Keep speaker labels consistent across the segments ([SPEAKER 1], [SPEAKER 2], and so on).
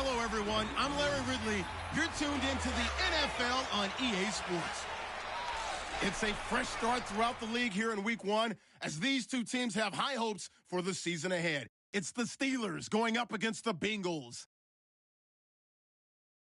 [SPEAKER 1] Hello, everyone. I'm Larry Ridley. You're tuned into the NFL on EA Sports. It's a fresh start throughout the league here in Week 1 as these two teams have high hopes for the season ahead. It's the Steelers going up against the Bengals.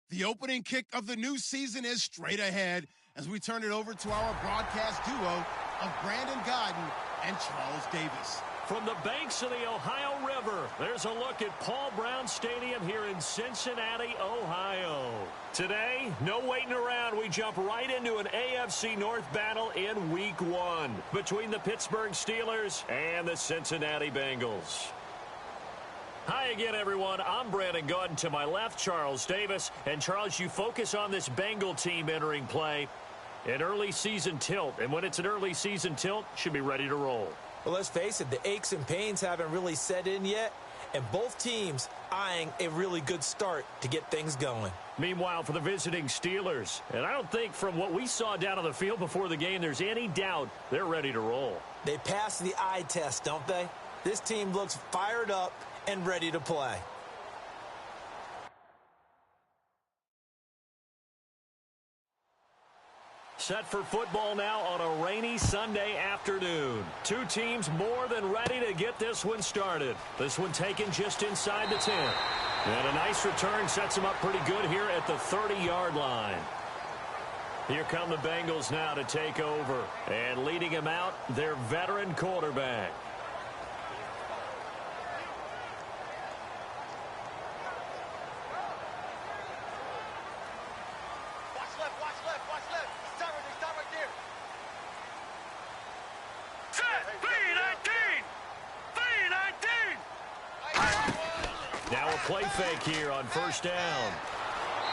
[SPEAKER 1] The opening kick of the new season is straight ahead as we turn it over to our broadcast duo of Brandon Godden and Charles Davis.
[SPEAKER 2] From the banks of the Ohio River, there's a look at Paul Brown Stadium here in Cincinnati, Ohio. Today, no waiting around. We jump right into an AFC North battle in Week 1 between the Pittsburgh Steelers and the Cincinnati Bengals. Hi again, everyone. I'm Brandon Godden. To my left, Charles Davis. And, Charles, you focus on this Bengal team entering play. An early season tilt. And when it's an early season tilt, should be ready to roll.
[SPEAKER 3] Well, let's face it, the aches and pains haven't really set in yet, and both teams eyeing a really good start to get things going.
[SPEAKER 2] Meanwhile, for the visiting Steelers, and I don't think from what we saw down on the field before the game, there's any doubt they're ready to roll.
[SPEAKER 3] They passed the eye test, don't they? This team looks fired up and ready to play.
[SPEAKER 2] Set for football now on a rainy Sunday afternoon. Two teams more than ready to get this one started. This one taken just inside the 10. And a nice return sets them up pretty good here at the 30-yard line. Here come the Bengals now to take over. And leading them out, their veteran quarterback. Now a play fake here on first down.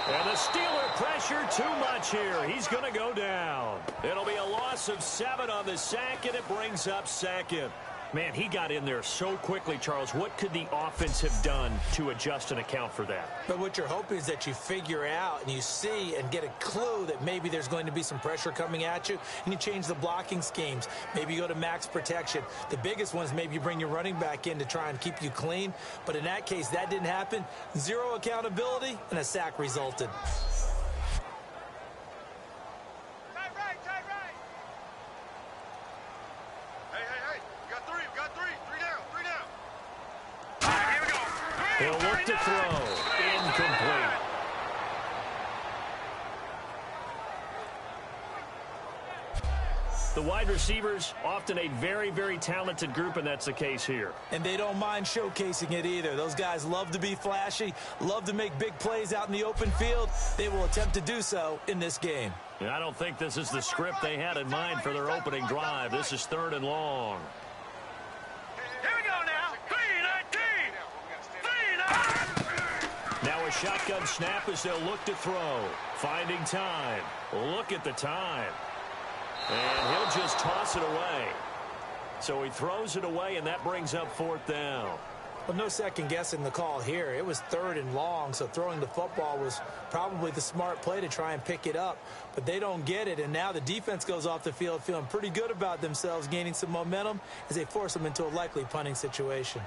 [SPEAKER 2] And the Steeler pressure too much here. He's going to go down. It'll be a loss of 7 on the sack, and it brings up second. Man, he got in there so quickly, Charles. What could the offense have done to adjust and account for that?
[SPEAKER 3] But what you're hoping is that you figure out and you see and get a clue that maybe there's going to be some pressure coming at you, and you change the blocking schemes. Maybe you go to max protection. The biggest one is maybe you bring your running back in to try and keep you clean. But in that case, that didn't happen. 0 accountability, and a sack resulted.
[SPEAKER 2] He'll look to throw. Incomplete. The wide receivers, often a very, very talented group, and that's the case here.
[SPEAKER 3] And they don't mind showcasing it either. Those guys love to be flashy, love to make big plays out in the open field. They will attempt to do so in this game.
[SPEAKER 2] I don't think this is the script they had in mind for their opening drive. This is 3rd and long. Now a shotgun snap as they'll look to throw. Finding time. Look at the time. And he'll just toss it away. So he throws it away, and that brings up 4th down.
[SPEAKER 3] Well, no second guessing the call here. It was 3rd and long, so throwing the football was probably the smart play to try and pick it up. But they don't get it, and now the defense goes off the field feeling pretty good about themselves, gaining some momentum as they force them into a likely punting situation.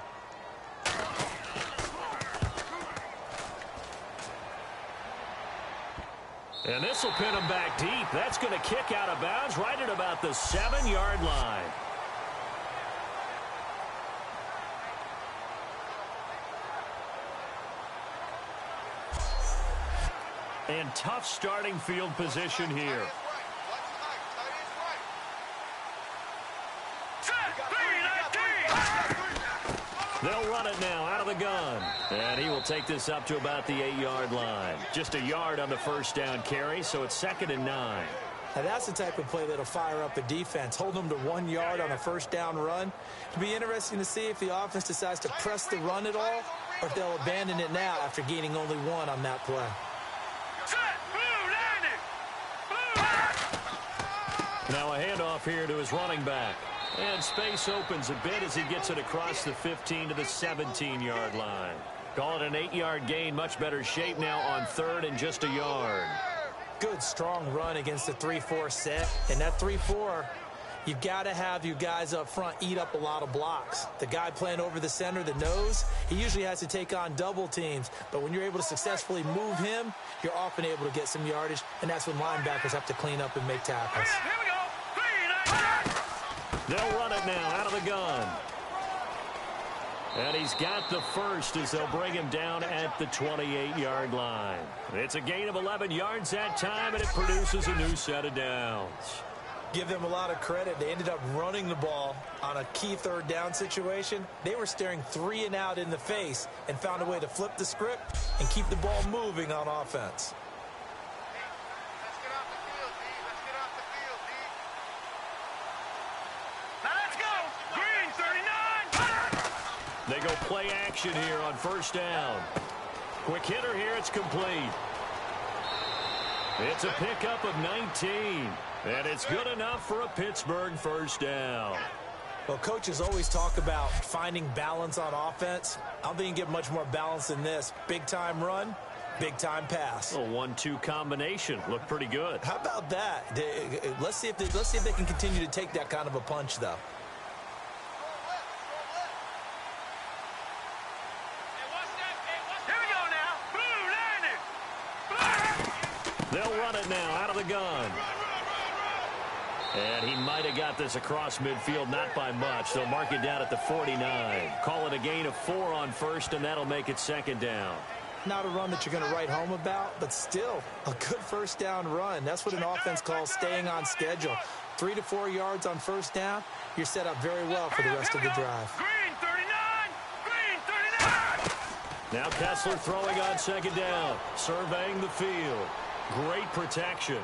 [SPEAKER 2] And this will pin him back deep. That's going to kick out of bounds right at about the 7-yard line. And tough starting field position here. They'll run it now out of the gun. And he will take this up to about the 8-yard line. Just a yard on the first down carry, so it's 2nd and 9.
[SPEAKER 3] Now that's the type of play that'll fire up a defense. Hold them to 1 yard on a first down run. It'll be interesting to see if the offense decides to press the run at all or if they'll abandon it now after gaining only 1 on that play.
[SPEAKER 2] Now a handoff here to his running back. And space opens a bit as he gets it across the 15 to the 17-yard line. Call it an 8-yard gain. Much better shape now on 3rd and just a yard.
[SPEAKER 3] Good, strong run against the 3-4 set. And that 3-4 You've got to have your guys up front eat up a lot of blocks. The guy playing over the center, the nose, he usually has to take on double teams. But when you're able to successfully move him, you're often able to get some yardage, and that's when linebackers have to clean up and make tackles.
[SPEAKER 2] Here we go. They'll run it now out of the gun. And he's got the first as they'll bring him down at the 28-yard line. It's a gain of 11 yards that time, and it produces a new set of downs.
[SPEAKER 3] Give them a lot of credit. They ended up running the ball on a key third down situation. They were staring 3 and out in the face and found a way to flip the script and keep the ball moving on offense.
[SPEAKER 4] Let's get off the field, D. Let's get off the field, D.
[SPEAKER 2] Now let's go. Green 39. They go play action here on first down. Quick hitter here. It's complete. It's a pickup of 19. And it's good enough for a Pittsburgh first down.
[SPEAKER 3] Well, coaches always talk about finding balance on offense. I don't think you can get much more balance than this. Big-time run, big-time pass.
[SPEAKER 2] A 1-2 combination. Looked pretty good.
[SPEAKER 3] How about that? Let's see if they can continue to take that kind of a punch, though.
[SPEAKER 2] They'll run it now out of the gun. And he might have got this across midfield, not by much. They'll mark it down at the 49. Call it a gain of 4 on first, and that'll make it second down.
[SPEAKER 3] Not a run that you're going to write home about, but still a good first down run. That's what an offense calls staying on schedule. 3 to 4 yards on first down, you're set up very well for the rest of the drive.
[SPEAKER 2] Green 39! Green 39! Now Kessler throwing on second down, surveying the field. Great protection.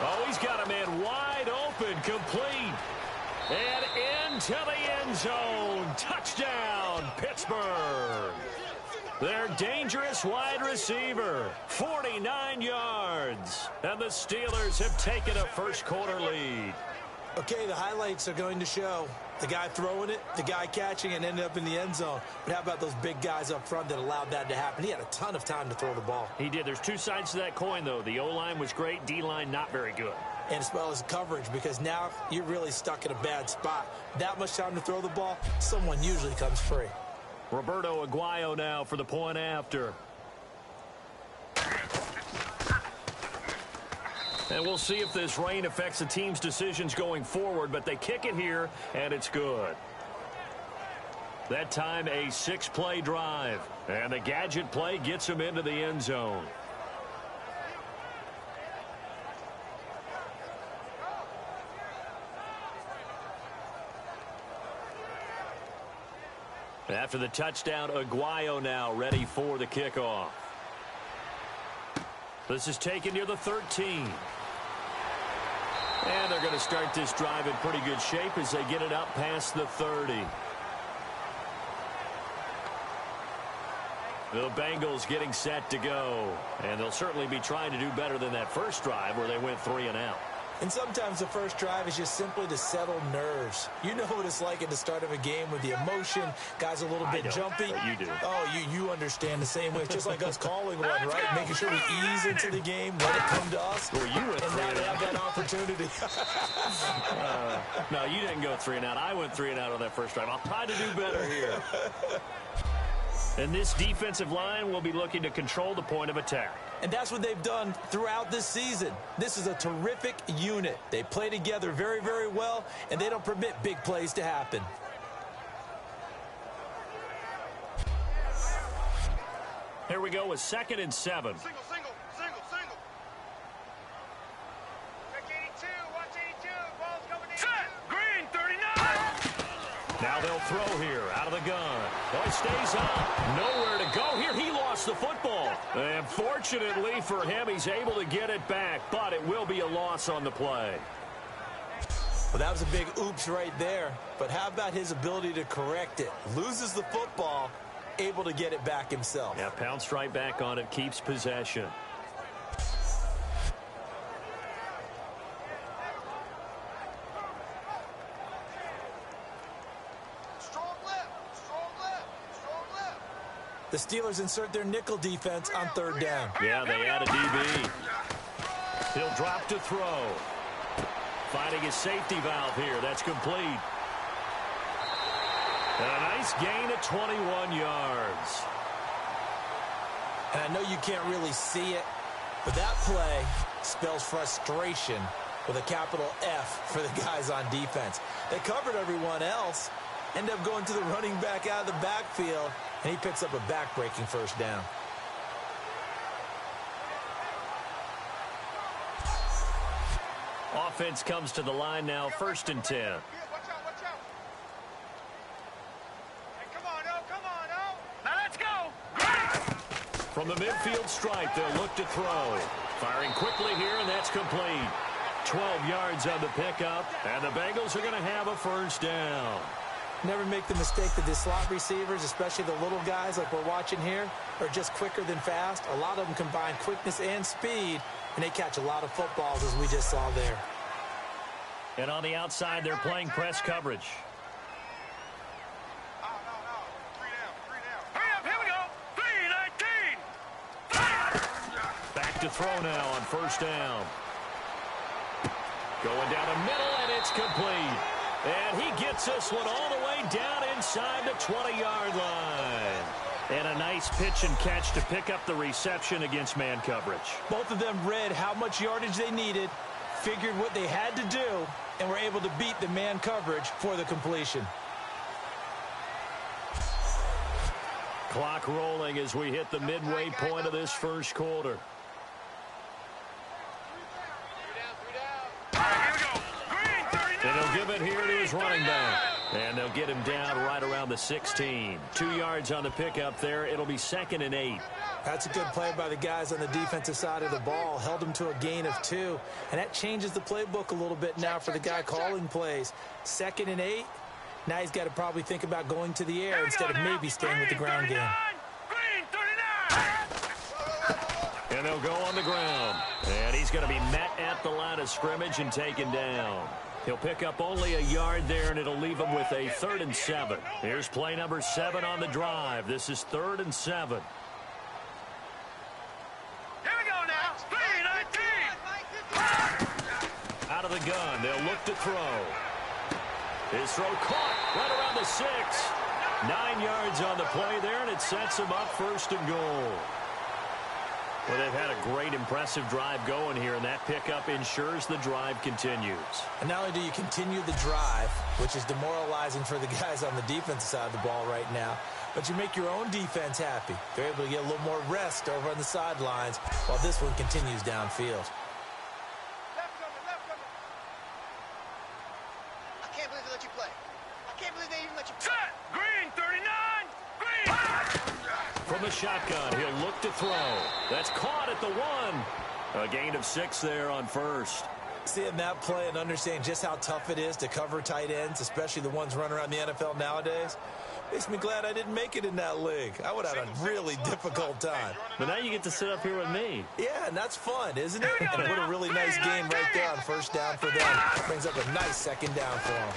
[SPEAKER 2] Oh, he's got a man wide open, complete. And into the end zone. Touchdown, Pittsburgh. Their dangerous wide receiver, 49 yards. And the Steelers have taken a first quarter lead.
[SPEAKER 3] Okay, the highlights are going to show the guy throwing it, the guy catching it, and ended up in the end zone. But how about those big guys up front that allowed that to happen? He had a ton of time to throw the ball.
[SPEAKER 2] He did. There's two sides to that coin, though. The O-line was great. D-line not very good.
[SPEAKER 3] And as well as coverage, because now you're really stuck in a bad spot. That much time to throw the ball, someone usually comes free.
[SPEAKER 2] Roberto Aguayo now for the point after. And we'll see if this rain affects the team's decisions going forward, but they kick it here, and it's good. That time, a 6-play drive, and the gadget play gets him into the end zone. After the touchdown, Aguayo now ready for the kickoff. This is taken near the 13. And they're going to start this drive in pretty good shape as they get it up past the 30. The Bengals getting set to go. And they'll certainly be trying to do better than that first drive where they went 3 and out.
[SPEAKER 3] And sometimes the first drive is just simply to settle nerves. You know what it's like at the start of a game with the emotion. Guys a little bit jumpy.
[SPEAKER 2] But you do.
[SPEAKER 3] Oh, you understand the same way. It's just like us calling one, right? Making sure we ease into the game, let it come to us.
[SPEAKER 2] Well, you went
[SPEAKER 3] and now they have that opportunity.
[SPEAKER 2] No, you didn't go 3 and out. I went 3 and out on that first drive. I'll try to do better here. And this defensive line will be looking to control the point of attack.
[SPEAKER 3] And that's what they've done throughout this season. This is a terrific unit. They play together very, very well, and they don't permit big plays to happen.
[SPEAKER 2] Here we go with 2nd and 7.
[SPEAKER 4] Single. Check 82. Watch 82. Ball's coming in.
[SPEAKER 2] Set. Green 39. Now they'll throw here out of the gun. Oh, he stays up. Nowhere to go here. He lost the football. And fortunately for him, he's able to get it back, but it will be a loss on the play.
[SPEAKER 3] Well, that was a big oops right there. But how about his ability to correct it? Loses the football, able to get it back himself.
[SPEAKER 2] Yeah, pounced right back on it, keeps possession.
[SPEAKER 3] The Steelers insert their nickel defense on 3rd down.
[SPEAKER 2] Yeah, they add a DB. He'll drop to throw. finding his safety valve here. That's complete. And a nice gain at 21 yards.
[SPEAKER 3] And I know you can't really see it, but that play spells frustration with a capital F for the guys on defense. They covered everyone else, end up going to the running back out of the backfield, and he picks up a back-breaking first down.
[SPEAKER 2] Offense comes to the line now, 1st and 10.
[SPEAKER 4] Watch out, watch out. Hey, come on, O, come on, O. Now let's go.
[SPEAKER 2] From the midfield stripe, they'll look to throw. Firing quickly here, and that's complete. 12 yards on the pickup, and the Bengals are going to have a first down.
[SPEAKER 3] Never make the mistake that the slot receivers, especially the little guys like we're watching here, are just quicker than fast. A lot of them combine quickness and speed, and they catch a lot of footballs, as we just saw there.
[SPEAKER 2] And on the outside, they're playing press coverage.
[SPEAKER 4] No. 3 down. Hurry up, here we go. 3-19.
[SPEAKER 2] Back to throw now on first down. Going down the middle, and it's complete. And he gets this one all the way down inside the 20-yard line. And a nice pitch and catch to pick up the reception against man coverage.
[SPEAKER 3] Both of them read how much yardage they needed, figured what they had to do, and were able to beat the man coverage for the completion.
[SPEAKER 2] Clock rolling as we hit the midway point of this first quarter.
[SPEAKER 4] 3 down. All right, here we go. Green, 39.
[SPEAKER 2] And he'll give it here to his running back. And they'll get him down right around the 16. 2 yards on the pickup there. It'll be 2nd and 8.
[SPEAKER 3] That's a good play by the guys on the defensive side of the ball. Held them to a gain of 2. And that changes the playbook a little bit now for the guy calling plays. 2nd and 8. Now he's got to probably think about going to the air instead of maybe staying with the ground game.
[SPEAKER 4] Green, 39.
[SPEAKER 2] And they'll go on the ground. And he's going to be met at the line of scrimmage and taken down. He'll pick up only a yard there, and it'll leave him with a 3rd and 7. Here's play number 7 on the drive. This is 3rd and 7.
[SPEAKER 4] Here we go now. 3-19.
[SPEAKER 2] Out of the gun, they'll look to throw. His throw caught right around the 6. 9 yards on the play there, and it sets him up 1st and goal. Well, they've had a great, impressive drive going here, and that pickup ensures the drive continues.
[SPEAKER 3] And not only do you continue the drive, which is demoralizing for the guys on the defensive side of the ball right now, but you make your own defense happy. They're able to get a little more rest over on the sidelines while this one continues downfield.
[SPEAKER 4] Left coming.
[SPEAKER 5] I can't believe they let you play. I can't believe they even let you play.
[SPEAKER 4] Set. Green, 39. Green.
[SPEAKER 2] From the shotgun, he'll look to throw. That's caught at the 1. A gain of 6 there on 1st.
[SPEAKER 3] Seeing that play and understanding just how tough it is to cover tight ends, especially the ones running around the NFL nowadays, makes me glad I didn't make it in that league. I would have had a really difficult time.
[SPEAKER 2] But now you get to sit up here with me.
[SPEAKER 3] Yeah, and that's fun, isn't it? And put a really nice game right there on first down for them. Brings up a nice 2nd down for them.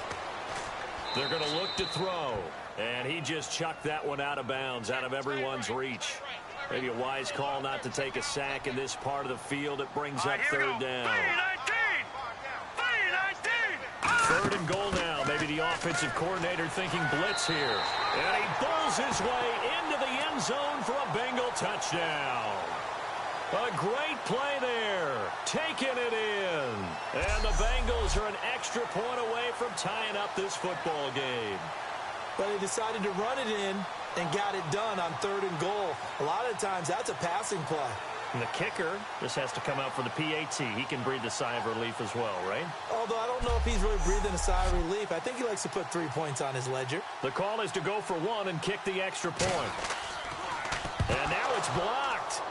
[SPEAKER 2] They're going to look to throw. And he just chucked that one out of bounds, out of everyone's reach. Maybe a wise call not to take a sack in this part of the field. It brings up 3rd down. 3rd and goal now. Maybe the offensive coordinator thinking blitz here. And he bowls his way into the end zone for a Bengal touchdown. A great play there. Taking it in. And the Bengals are an extra point away from tying up this football game.
[SPEAKER 3] But they decided to run it in and got it done on 3rd and goal. A lot of times that's a passing play.
[SPEAKER 2] And the kicker just has to come out for the PAT. He can breathe a sigh of relief as well, right?
[SPEAKER 3] Although I don't know if he's really breathing a sigh of relief. I think he likes to put 3 points on his ledger.
[SPEAKER 2] The call is to go for 1 and kick the extra point. And now it's blocked.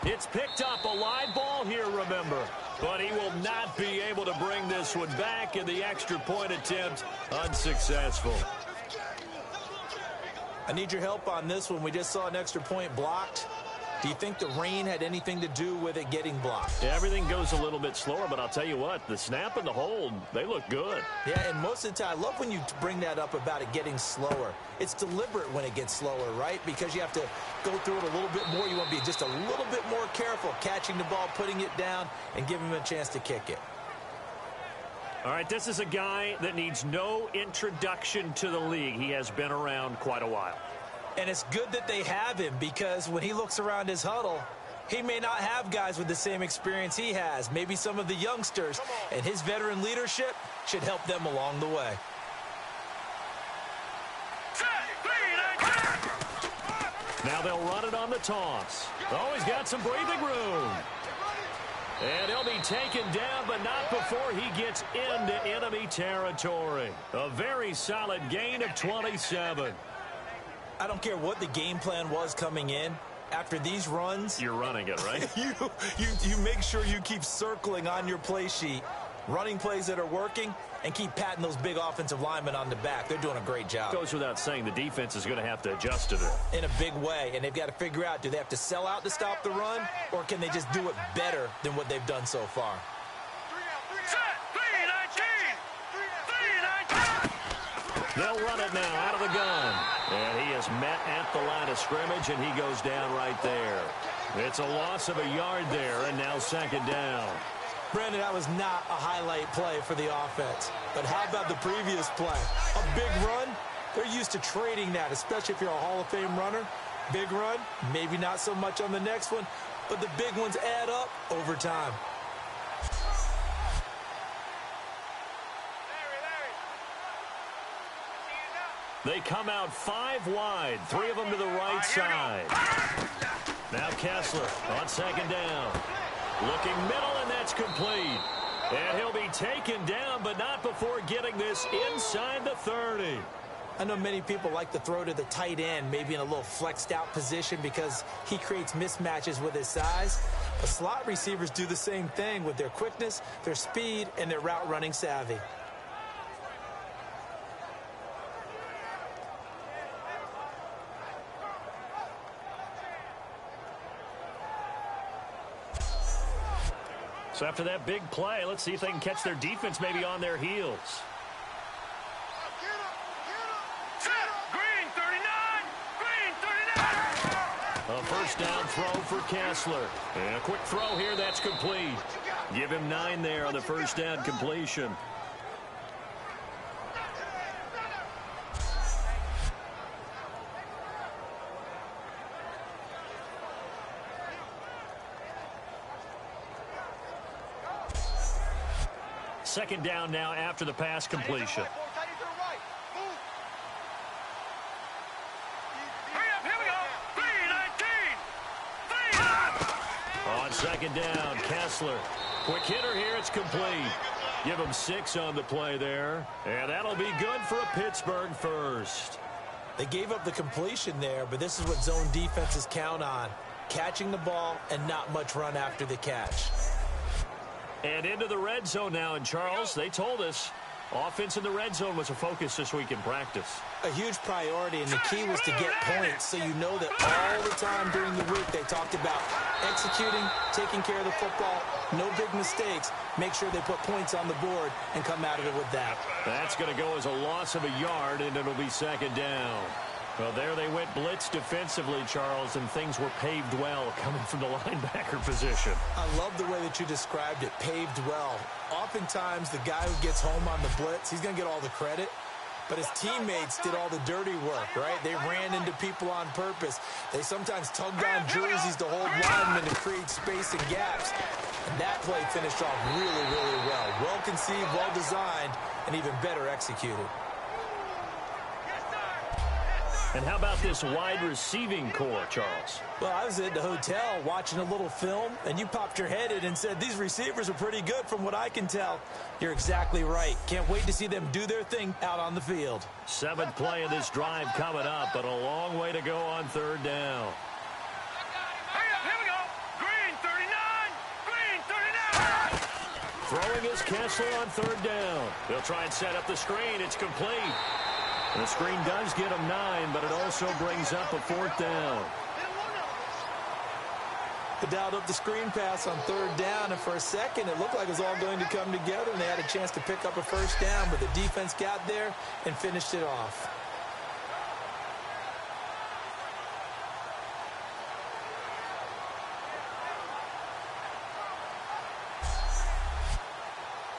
[SPEAKER 2] It's picked up, a live ball here, remember. But he will not be able to bring this one back, and the extra point attempt unsuccessful.
[SPEAKER 3] I need your help on this one. We just saw an extra point blocked. Do you think the rain had anything to do with it getting blocked?
[SPEAKER 2] Yeah, everything goes a little bit slower, but I'll tell you what, the snap and the hold, they look good.
[SPEAKER 3] Yeah, and most of the time, I love when you bring that up about it getting slower. It's deliberate when it gets slower, right? Because you have to go through it a little bit more. You want to be just a little bit more careful catching the ball, putting it down, and giving him a chance to kick it.
[SPEAKER 2] All right, this is a guy that needs no introduction to the league. He has been around quite a while.
[SPEAKER 3] And it's good that they have him, because when he looks around his huddle, he may not have guys with the same experience he has, maybe some of the youngsters, and his veteran leadership should help them along the way.
[SPEAKER 2] Now they'll run it on the toss. Oh, he's got some breathing room. And he'll be taken down, but not before he gets into enemy territory. A very solid gain of 27.
[SPEAKER 3] I don't care what the game plan was coming in. After these runs,
[SPEAKER 2] you're running it, right?
[SPEAKER 3] you make sure you keep circling on your play sheet, running plays that are working, and keep patting those big offensive linemen on the back. They're doing a great job.
[SPEAKER 2] Goes without saying, the defense is going to have to adjust to that.
[SPEAKER 3] In a big way, and they've got to figure out, do they have to sell out to stop the run, or can they just do it better than what they've done so far?
[SPEAKER 2] They'll run it now out of the gun. And he is met at the line of scrimmage, and he goes down right there. It's a loss of a yard there, and now second down.
[SPEAKER 3] Brandon, that was not a highlight play for the offense. But how about the previous play? A big run? They're used to trading that, especially if you're a Hall of Fame runner. Big run, maybe not so much on the next one, but the big ones add up over time.
[SPEAKER 2] They come out 5 wide, 3 of them to the right side. Now Kessler on second down. Looking middle, and that's complete. And he'll be taken down, but not before getting this inside the 30.
[SPEAKER 3] I know many people like to throw to the tight end, maybe in a little flexed out position because he creates mismatches with his size. But slot receivers do the same thing with their quickness, their speed, and their route running savvy.
[SPEAKER 2] So after that big play, let's see if they can catch their defense maybe on their heels.
[SPEAKER 4] Green 39!
[SPEAKER 2] A first down throw for Kessler. And a quick throw here, that's complete. Give him 9 there on the first down completion. Second down now after the pass completion. On second down, Kessler. Quick hitter here, it's complete. Give him 6 on the play there. And that'll be good for a Pittsburgh first.
[SPEAKER 3] They gave up the completion there, but this is what zone defenses count on. Catching the ball and not much run after the catch.
[SPEAKER 2] And into the red zone now, and Charles, they told us offense in the red zone was a focus this week in practice.
[SPEAKER 3] A huge priority, and the key was to get points, so you know that all the time during the week they talked about executing, taking care of the football, no big mistakes, make sure they put points on the board and come out of it with that.
[SPEAKER 2] That's going to go as a loss of a yard, and it'll be second down. Well, there they went blitz defensively, Charles, and things were paved well coming from the linebacker position.
[SPEAKER 3] I love the way that you described it, paved well. Oftentimes, the guy who gets home on the blitz, he's going to get all the credit, but his teammates did all the dirty work, right? They ran into people on purpose. They sometimes tugged on jerseys to hold linemen to create space and gaps. And that play finished off really, really well. Well conceived, well designed, and even better executed.
[SPEAKER 2] And how about this wide receiving core, Charles?
[SPEAKER 3] Well, I was at the hotel watching a little film, and you popped your head in and said, these receivers are pretty good from what I can tell. You're exactly right. Can't wait to see them do their thing out on the field.
[SPEAKER 2] 7th play of this drive coming up, but a long way to go on third down.
[SPEAKER 4] Here we go. Green 39! Green 39!
[SPEAKER 2] Throwing is Kessler on third down. They'll try and set up the screen. It's complete. And the screen does get him 9, but it also brings up a 4th down.
[SPEAKER 3] They dialed up the screen pass on third down, and for a second it looked like it was all going to come together, and they had a chance to pick up a first down, but the defense got there and finished it off.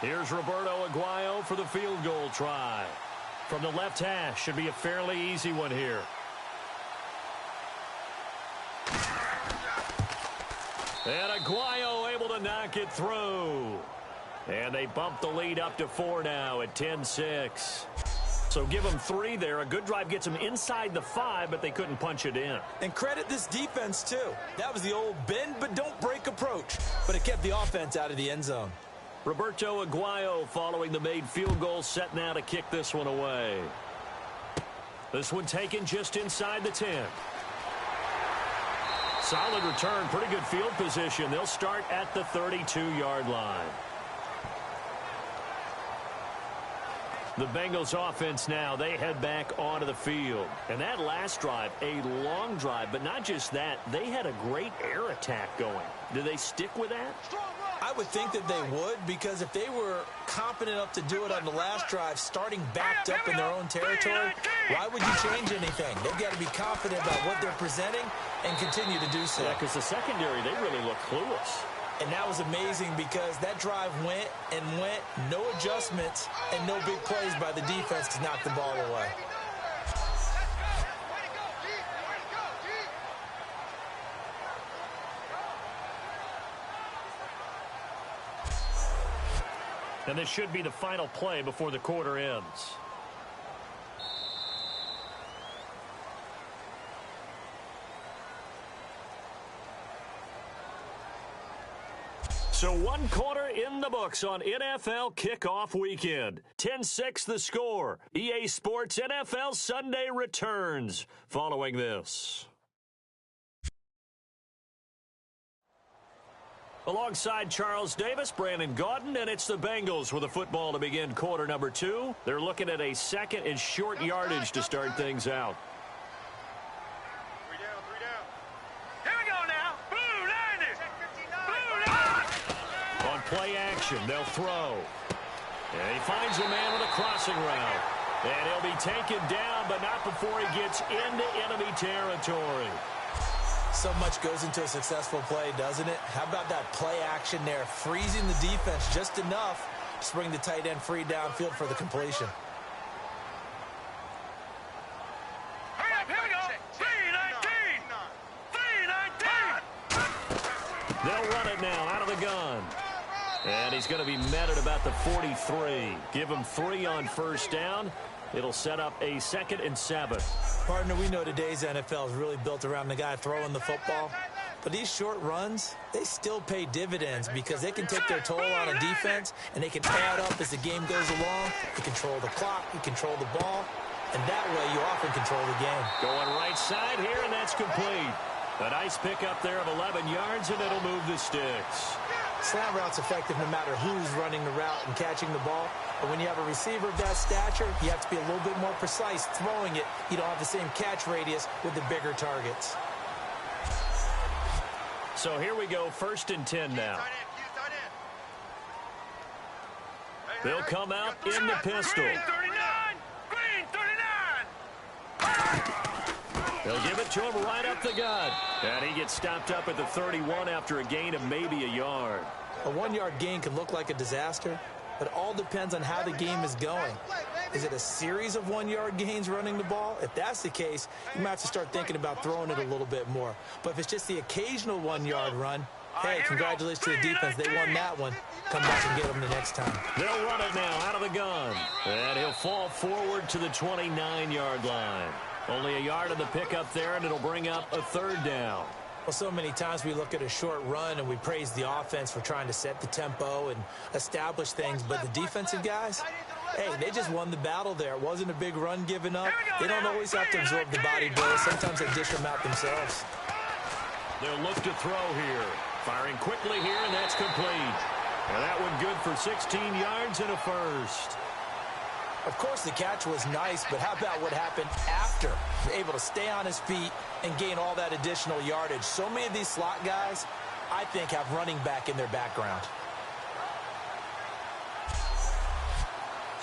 [SPEAKER 2] Here's Roberto Aguayo for the field goal try. From the left hash, should be a fairly easy one here. And Aguayo able to knock it through. And they bump the lead up to 4 now at 10-6. So give them 3 there. A good drive gets them inside the 5, but they couldn't punch it in.
[SPEAKER 3] And credit this defense, too. That was the old bend but don't break approach. But it kept the offense out of the end zone.
[SPEAKER 2] Roberto Aguayo following the made field goal, set now to kick this one away. This one taken just inside the 10. Solid return, pretty good field position. They'll start at the 32-yard line. The Bengals offense now, they head back onto the field. And that last drive, a long drive, but not just that, they had a great air attack going. Do they stick with that?
[SPEAKER 3] I would think that they would, because if they were competent enough to do it on the last drive, starting backed up in their own territory, why would you change anything? They've got to be confident about what they're presenting and continue to do so.
[SPEAKER 2] Yeah, because the secondary, they really look clueless.
[SPEAKER 3] And that was amazing because that drive went and went, no adjustments and no big plays by the defense to knock the ball away.
[SPEAKER 2] And this should be the final play before the quarter ends. So 1 quarter in the books on NFL kickoff weekend. 10-6 the score. EA Sports NFL Sunday returns following this. Alongside Charles Davis, Brandon Gaudin, and it's the Bengals with a football to begin quarter number 2. They're looking at a second and short yardage to start things out.
[SPEAKER 4] 3 down, 3 down. Here we go now. Blue 90. Blue 90.
[SPEAKER 2] On play action, they'll throw. And he finds a man with a crossing route. And he'll be taken down, but not before he gets into enemy territory.
[SPEAKER 3] So much goes into a successful play, doesn't it? How about that play action there, freezing the defense just enough to bring the tight end free downfield for the completion.
[SPEAKER 4] Hurry up, here we go. 319. 319.
[SPEAKER 2] They'll run it now out of the gun. And he's going to be met at about the 43. Give him 3 on first down. It'll set up a 2nd and 7.
[SPEAKER 3] Partner, we know today's NFL is really built around the guy throwing the football. But these short runs, they still pay dividends because they can take their toll on a defense and they can add up as the game goes along. You control the clock, you control the ball, and that way you often control the game.
[SPEAKER 2] Going right side here, and that's complete. A nice pickup there of 11 yards, and it'll move the sticks.
[SPEAKER 3] Slant route's effective no matter who's running the route and catching the ball. But when you have a receiver of that stature, you have to be a little bit more precise throwing it. You don't have the same catch radius with the bigger targets.
[SPEAKER 2] So here we go, 1st and 10 now. They'll come out in the pistol.
[SPEAKER 4] Green 39. Green 39.
[SPEAKER 2] They'll give it to him right up the gut. And he gets stopped up at the 31 after a gain of maybe a yard.
[SPEAKER 3] A 1-yard gain can look like a disaster, but it all depends on how the game is going. Is it a series of 1-yard gains running the ball? If that's the case, you might have to start thinking about throwing it a little bit more. But if it's just the occasional 1-yard run, hey, congratulations to the defense. They won that one. Come back and get them the next time.
[SPEAKER 2] They'll run it now out of the gun. And he'll fall forward to the 29-yard line. Only a yard of the pickup there, and it'll bring up a 3rd down.
[SPEAKER 3] Well, so many times we look at a short run and we praise the offense for trying to set the tempo and establish things. But the defensive guys, hey, they just won the battle there. It wasn't a big run given up. They don't always have to absorb the body blows. Sometimes they dish them out themselves.
[SPEAKER 2] They'll look to throw here. Firing quickly here, and that's complete. And that one good for 16 yards and a 1st.
[SPEAKER 3] Of course, the catch was nice, but how about what happened after? Able to stay on his feet and gain all that additional yardage. So many of these slot guys, I think, have running back in their background.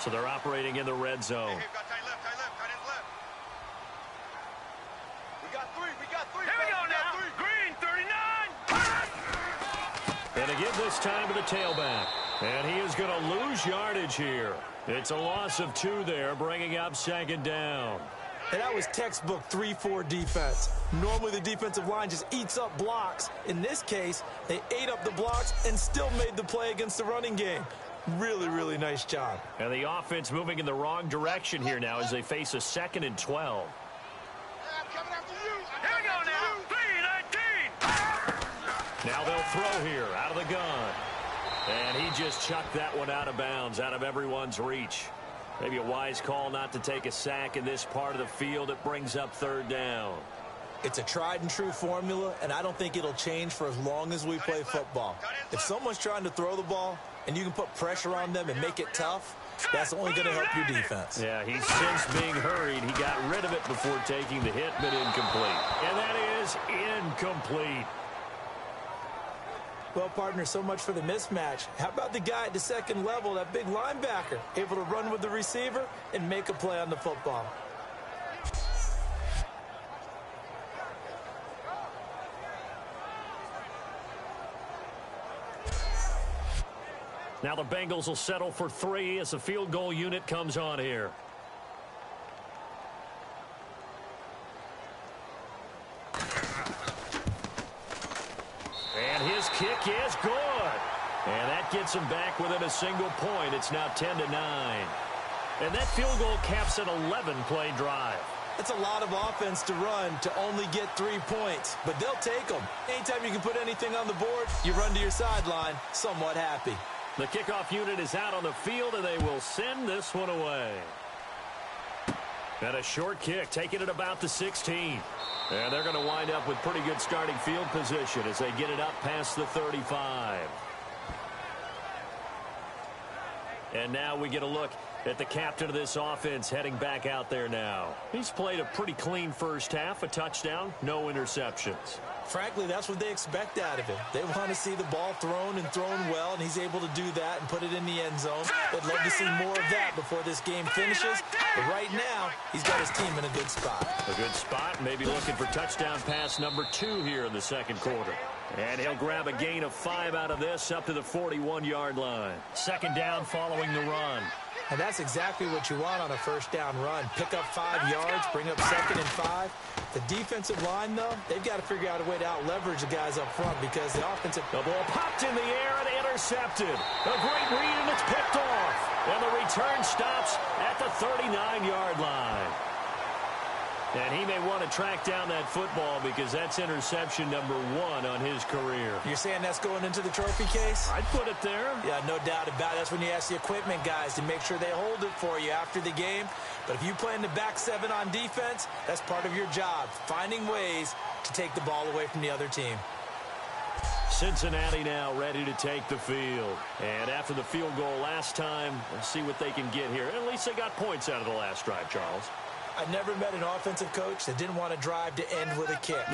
[SPEAKER 2] So they're operating in the red zone.
[SPEAKER 4] Hey, got tight left, tight ends left. We got 3. Here we go now. Green 39.
[SPEAKER 2] And again this time to the tailback. And he is going to lose yardage here. It's a loss of 2 there, bringing up 2nd down.
[SPEAKER 3] And that was textbook 3-4 defense. Normally the defensive line just eats up blocks. In this case, they ate up the blocks and still made the play against the running game. Really, really nice job.
[SPEAKER 2] And the offense moving in the wrong direction here now as they face a 2nd and 12.
[SPEAKER 5] I'm coming after you.
[SPEAKER 4] Here we go now. 3-19.
[SPEAKER 2] Now they'll throw here out of the gun. And he just chucked that one out of bounds, out of everyone's reach. Maybe a wise call not to take a sack in this part of the field. It brings up 3rd down.
[SPEAKER 3] It's a tried and true formula, and I don't think it'll change for as long as we play football. If someone's trying to throw the ball and you can put pressure on them and make it tough, that's only going to help your defense.
[SPEAKER 2] Yeah, he's since being hurried. He got rid of it before taking the hit, but incomplete. And that is incomplete.
[SPEAKER 3] Well, partner, so much for the mismatch. How about the guy at the 2nd level, that big linebacker, able to run with the receiver and make a play on the football?
[SPEAKER 2] Now the Bengals will settle for 3 as the field goal unit comes on here. And his kick is good. And that gets him back within a single point. It's now 10-9. And that field goal caps an 11-play drive.
[SPEAKER 3] It's a lot of offense to run to only get 3 points, but they'll take them. Anytime you can put anything on the board, you run to your sideline somewhat happy.
[SPEAKER 2] The kickoff unit is out on the field, and they will send this one away. And a short kick, taking it about the 16. And they're going to wind up with pretty good starting field position as they get it up past the 35. And now we get a look at the captain of this offense heading back out there now. He's played a pretty clean first half, a touchdown, no interceptions.
[SPEAKER 3] Frankly, that's what they expect out of him. They want to see the ball thrown and thrown well, and he's able to do that and put it in the end zone. They'd love to see more of that before this game finishes. But right now, he's got his team in a good spot.
[SPEAKER 2] A good spot, maybe looking for touchdown pass number 2 here in the 2nd quarter. And he'll grab a gain of 5 out of this up to the 41-yard line. 2nd down following the run.
[SPEAKER 3] And that's exactly what you want on a first down run. Pick up 5 yards, bring up 2nd and 5. The defensive line, though, they've got to figure out a way to out-leverage the guys up front because the offensive...
[SPEAKER 2] The ball popped in the air and intercepted. A great read, and it's picked off. And the return stops at the 39-yard line. And he may want to track down that football because that's interception number 1 on his career.
[SPEAKER 3] You're saying that's going into the trophy case?
[SPEAKER 2] I'd put it there.
[SPEAKER 3] Yeah, no doubt about it. That's when you ask the equipment guys to make sure they hold it for you after the game. But if you play in the back 7 on defense, that's part of your job, finding ways to take the ball away from the other team.
[SPEAKER 2] Cincinnati now ready to take the field. And after the field goal last time, let's see what they can get here. At least they got points out of the last drive, Charles.
[SPEAKER 3] I never met an offensive coach that didn't want to drive to end with a kick.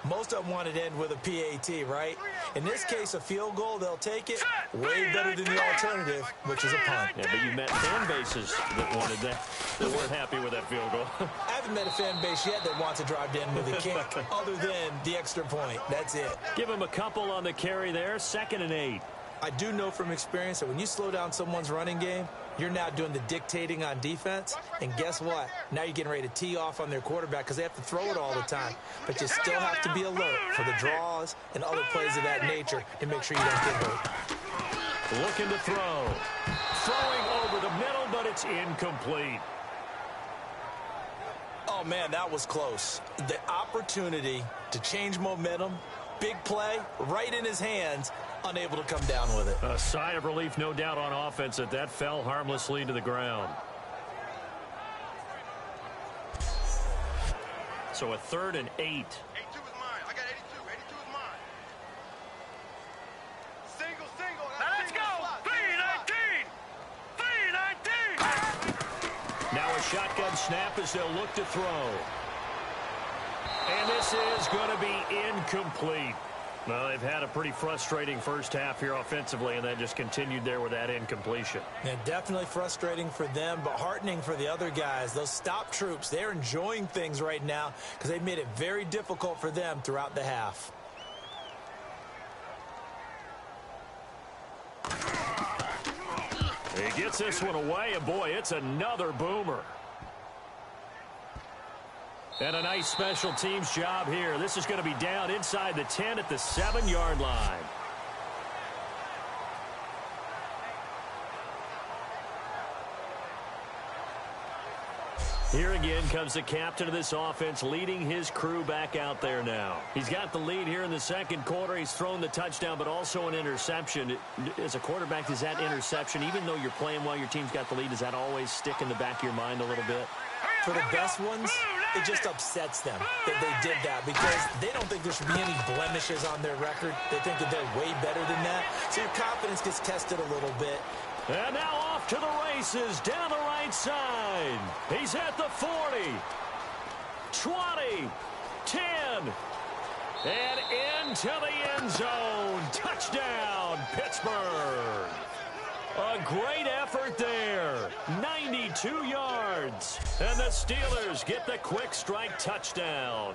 [SPEAKER 3] Most of them wanted to end with a PAT, right? In this case, a field goal, they'll take it. Way better than the alternative, which is a punt.
[SPEAKER 2] Yeah, but you met fan bases that wanted that, that weren't happy with that field goal.
[SPEAKER 3] I haven't met a fan base yet that wants to drive to end with a kick, other than the extra point. That's it.
[SPEAKER 2] Give him a couple on the carry there, 2nd and 8.
[SPEAKER 3] I do know from experience that when you slow down someone's running game, you're now doing the dictating on defense. And guess what? Now you're getting ready to tee off on their quarterback because they have to throw it all the time. But you still have to be alert for the draws and other plays of that nature to make sure you don't get hurt.
[SPEAKER 2] Looking to throw. Throwing over the middle, but it's incomplete.
[SPEAKER 3] Oh, man, that was close. The opportunity to change momentum, big play, right in his hands, unable to come down with it.
[SPEAKER 2] A sigh of relief, no doubt, on offense that fell harmlessly to the ground. So a 3rd and 8.
[SPEAKER 5] 82 is mine. I got 82. 82 is mine. Single.
[SPEAKER 4] Let's go. 3-19. 3-19.
[SPEAKER 2] Now a shotgun snap as they'll look to throw. And this is going to be incomplete. Well, they've had a pretty frustrating first half here offensively, and then just continued there with that incompletion.
[SPEAKER 3] Yeah, definitely frustrating for them, but heartening for the other guys. Those stop troops, they're enjoying things right now because they've made it very difficult for them throughout the half.
[SPEAKER 2] He gets this one away, and boy, it's another boomer. And a nice special teams job here. This is going to be down inside the 10 at the 7-yard line. Here again comes the captain of this offense, leading his crew back out there now. He's got the lead here in the second quarter. He's thrown the touchdown, but also an interception. As a quarterback, does that interception, even though you're playing while your team's got the lead, does that always stick in the back of your mind a little bit?
[SPEAKER 3] For the best ones, it just upsets them that they did that because they don't think there should be any blemishes on their record. They think that they're way better than that. So your confidence gets tested a little bit.
[SPEAKER 2] And now off to the races down the right side. He's at the 40, 20, 10, and into the end zone. Touchdown, Pittsburgh. A great effort there. 92 yards. And the Steelers get the quick strike touchdown.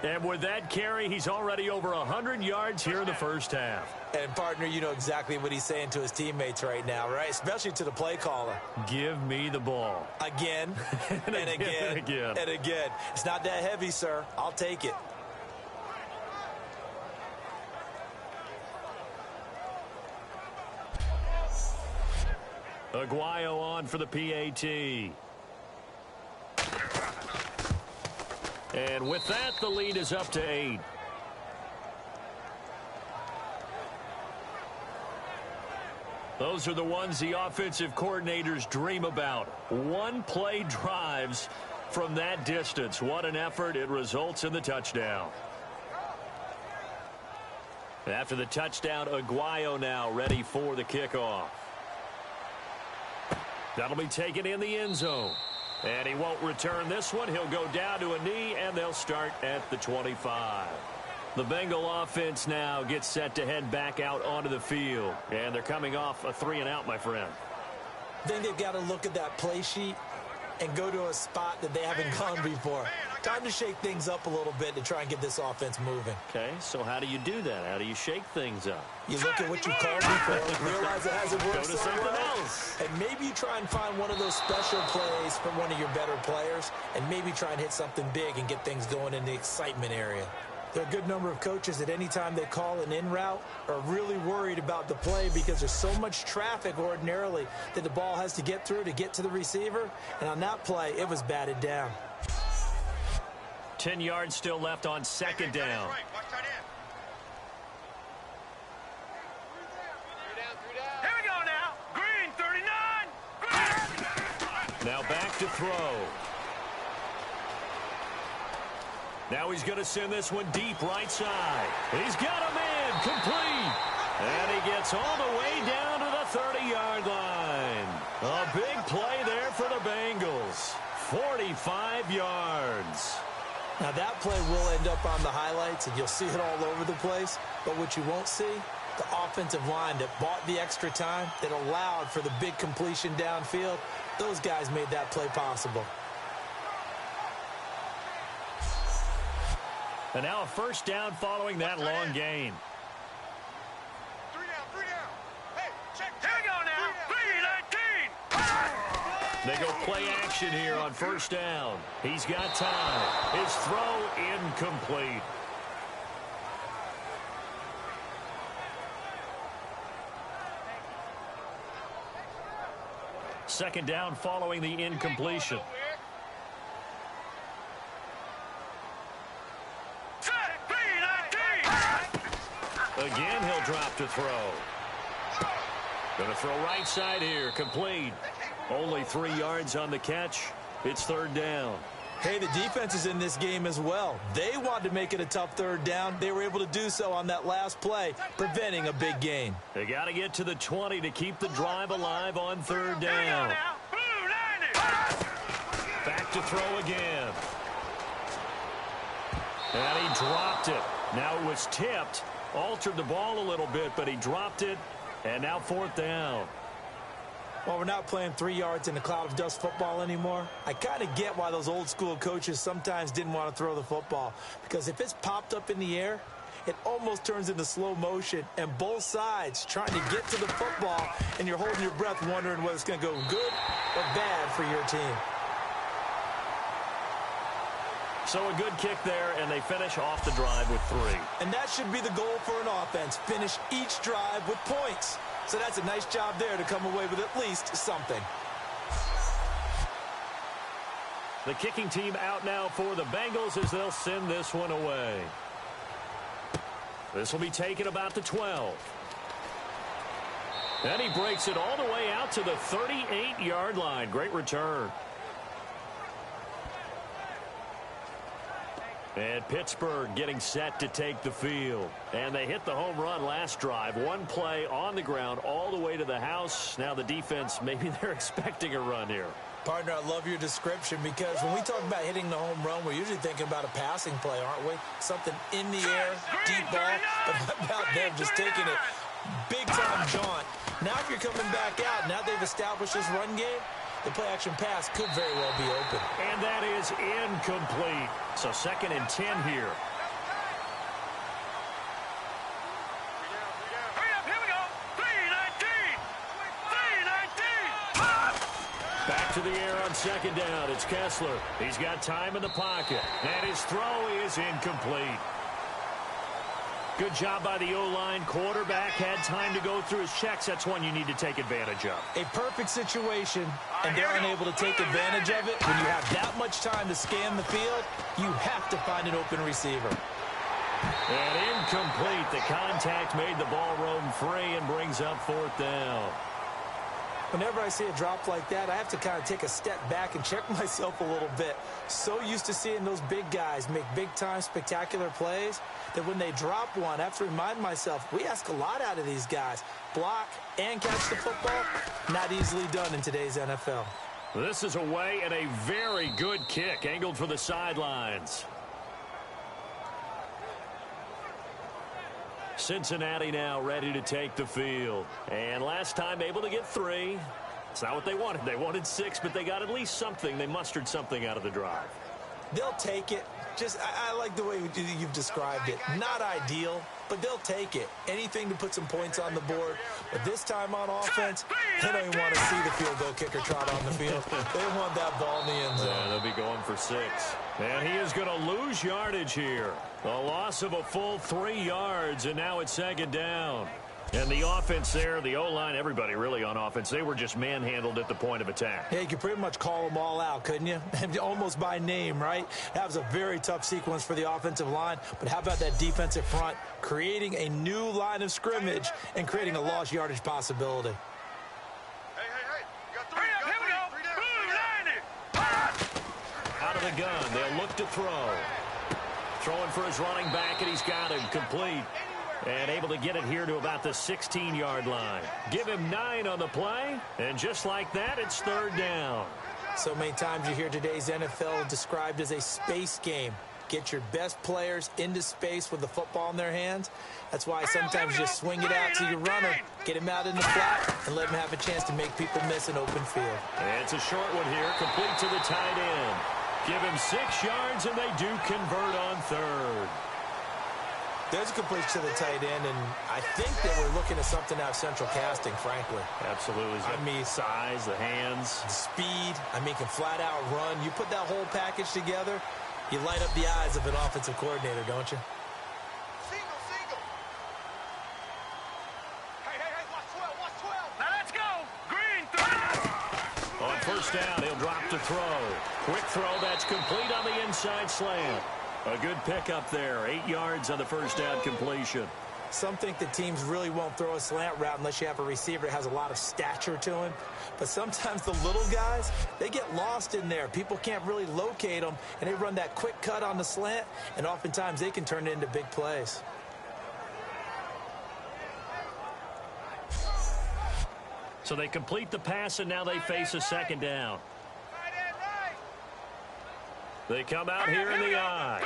[SPEAKER 2] And with that carry, he's already over 100 yards here in the first half.
[SPEAKER 3] And, partner, you know exactly what he's saying to his teammates right now, right? Especially to the play caller.
[SPEAKER 2] Give me the ball.
[SPEAKER 3] Again, and again, and again. It's not that heavy, sir. I'll take it.
[SPEAKER 2] Aguayo on for the PAT. And with that, the lead is up to 8. Those are the ones the offensive coordinators dream about. One-play drives from that distance. What an effort. It results in the touchdown. After the touchdown, Aguayo now ready for the kickoff. That'll be taken in the end zone. And he won't return this one. He'll go down to a knee, and they'll start at the 25. The Bengal offense now gets set to head back out onto the field. And they're coming off a 3-and-out, my friend.
[SPEAKER 3] Then they've got to look at that play sheet and go to a spot that they haven't gone before. Time to shake things up a little bit to try and get this offense moving.
[SPEAKER 2] Okay, so how do you do that? How do you shake things up?
[SPEAKER 3] You look at what you called before, realize it hasn't worked
[SPEAKER 2] Go to
[SPEAKER 3] so
[SPEAKER 2] something
[SPEAKER 3] well,
[SPEAKER 2] else.
[SPEAKER 3] and maybe you try and find one of those special plays from one of your better players, and maybe try and hit something big and get things going in the excitement area. There are a good number of coaches that any time they call an in route are really worried about the play because there's so much traffic ordinarily that the ball has to get through to get to the receiver. And on that play, it was batted down.
[SPEAKER 2] 10 yards still left on second down.
[SPEAKER 4] Here we go now. Green, 39.
[SPEAKER 2] Now back to throw. Now he's going to send this one deep right side. He's got a man complete. And he gets all the way down to the 30-yard line. A big play there for the Bengals. 45 yards.
[SPEAKER 3] Now that play will end up on the highlights, and you'll see it all over the place. But what you won't see, the offensive line that bought the extra time, that allowed for the big completion downfield, those guys made that play possible.
[SPEAKER 2] And now a first down following that long gain.
[SPEAKER 5] 3 down. Hey, check.
[SPEAKER 4] Here we go now. 3-19.
[SPEAKER 2] They go play action here on first down. He's got time. His throw incomplete. Second down following the incompletion. Again, he'll drop to throw. Going to throw right side here, complete. Only 3 yards on the catch. It's third down.
[SPEAKER 3] Hey, the defense is in this game as well. They wanted to make it a tough third down. They were able to do so on that last play, preventing a big gain.
[SPEAKER 2] They got to get to the 20 to keep the drive alive on third down. Back to throw again. And he dropped it. Now it was tipped. Altered the ball a little bit, but he dropped it. And now fourth down.
[SPEAKER 3] Well, we're not playing 3 yards in a cloud of dust football anymore. I kind of get why those old school coaches sometimes didn't want to throw the football. Because if it's popped up in the air, it almost turns into slow motion, and both sides trying to get to the football, and you're holding your breath wondering whether it's going to go good or bad for your team.
[SPEAKER 2] So a good kick there, and they finish off the drive with 3.
[SPEAKER 3] And that should be the goal for an offense, finish each drive with points. So that's a nice job there to come away with at least something.
[SPEAKER 2] The kicking team out now for the Bengals as they'll send this one away. This will be taken about the 12. And he breaks it all the way out to the 38-yard line. Great return. And Pittsburgh getting set to take the field. And they hit the home run last drive. One play on the ground all the way to the house. Now the defense, maybe they're expecting a run here.
[SPEAKER 3] Partner, I love your description because when we talk about hitting the home run, we're usually thinking about a passing play, aren't we? Something in the air, deep ball. But how about them just taking it big-time jaunt? Now if you're coming back out, now they've established this run game, the play-action pass could very well be open.
[SPEAKER 2] And that is incomplete. So 2nd and 10 here.
[SPEAKER 5] Here we go. 3-19.
[SPEAKER 2] Back to the air on 2nd down. It's Kessler. He's got time in the pocket. And his throw is incomplete. Good job by the O-line. Quarterback had time to go through his checks. That's one you need to take advantage of.
[SPEAKER 3] A perfect situation, and they're unable to take advantage of it. When you have that much time to scan the field, you have to find an open receiver.
[SPEAKER 2] And incomplete. The contact made the ball roam free and brings up 4th down.
[SPEAKER 3] Whenever I see a drop like that, I have to kind of take a step back and check myself a little bit. So used to seeing those big guys make big-time spectacular plays that when they drop one, I have to remind myself, we ask a lot out of these guys. Block and catch the football, not easily done in today's NFL.
[SPEAKER 2] This is away and a very good kick, angled for the sidelines. Cincinnati now ready to take the field. And last time able to get 3. It's not what they wanted. They wanted 6, but they got at least something. They mustered something out of the drive.
[SPEAKER 3] They'll take it. I like the way you've described it. Not ideal, but they'll take it. Anything to put some points on the board. But this time on offense, they don't even want to see the field goal kicker trot on the field. They want that ball in the end zone.
[SPEAKER 2] Yeah, they'll be going for 6. And he is going to lose yardage here. A loss of a full 3 yards, and now it's 2nd down. And the offense there, the O-line, everybody really on offense, they were just manhandled at the point of attack.
[SPEAKER 3] Yeah, you could pretty much call them all out, couldn't you? Almost by name, right? That was a very tough sequence for the offensive line. But how about that defensive front creating a new line of scrimmage and creating a lost yardage possibility?
[SPEAKER 5] Hey. You got 3. Here we go. 3-90.
[SPEAKER 2] Out of the gun, they'll look to throw. Throwing for his running back, and he's got him complete. And able to get it here to about the 16-yard line. Give him 9 on the play, and just like that, it's 3rd down.
[SPEAKER 3] So many times you hear today's NFL described as a space game. Get your best players into space with the football in their hands. That's why sometimes you just swing it out to your runner, get him out in the flat, and let him have a chance to make people miss an open field.
[SPEAKER 2] And it's a short one here, complete to the tight end. Give him 6 yards, and they do convert on 3rd.
[SPEAKER 3] There's a completion to the tight end, and I think that we're looking at something out of central casting, frankly.
[SPEAKER 2] Absolutely.
[SPEAKER 3] I mean,
[SPEAKER 2] size, the hands.
[SPEAKER 3] Speed, can flat out run. You put that whole package together, you light up the eyes of an offensive coordinator, don't you?
[SPEAKER 5] Single. Hey, watch 12. Now let's go. Green, 3.
[SPEAKER 2] On 1st down, he'll drop to throw. Quick throw, that's complete on the inside slant. A good pickup there. 8 yards on the 1st down completion.
[SPEAKER 3] Some think that teams really won't throw a slant route unless you have a receiver that has a lot of stature to him. But sometimes the little guys, they get lost in there. People can't really locate them, and they run that quick cut on the slant, and oftentimes they can turn it into big plays.
[SPEAKER 2] So they complete the pass, and now they face a 2nd down. They come out here in the I.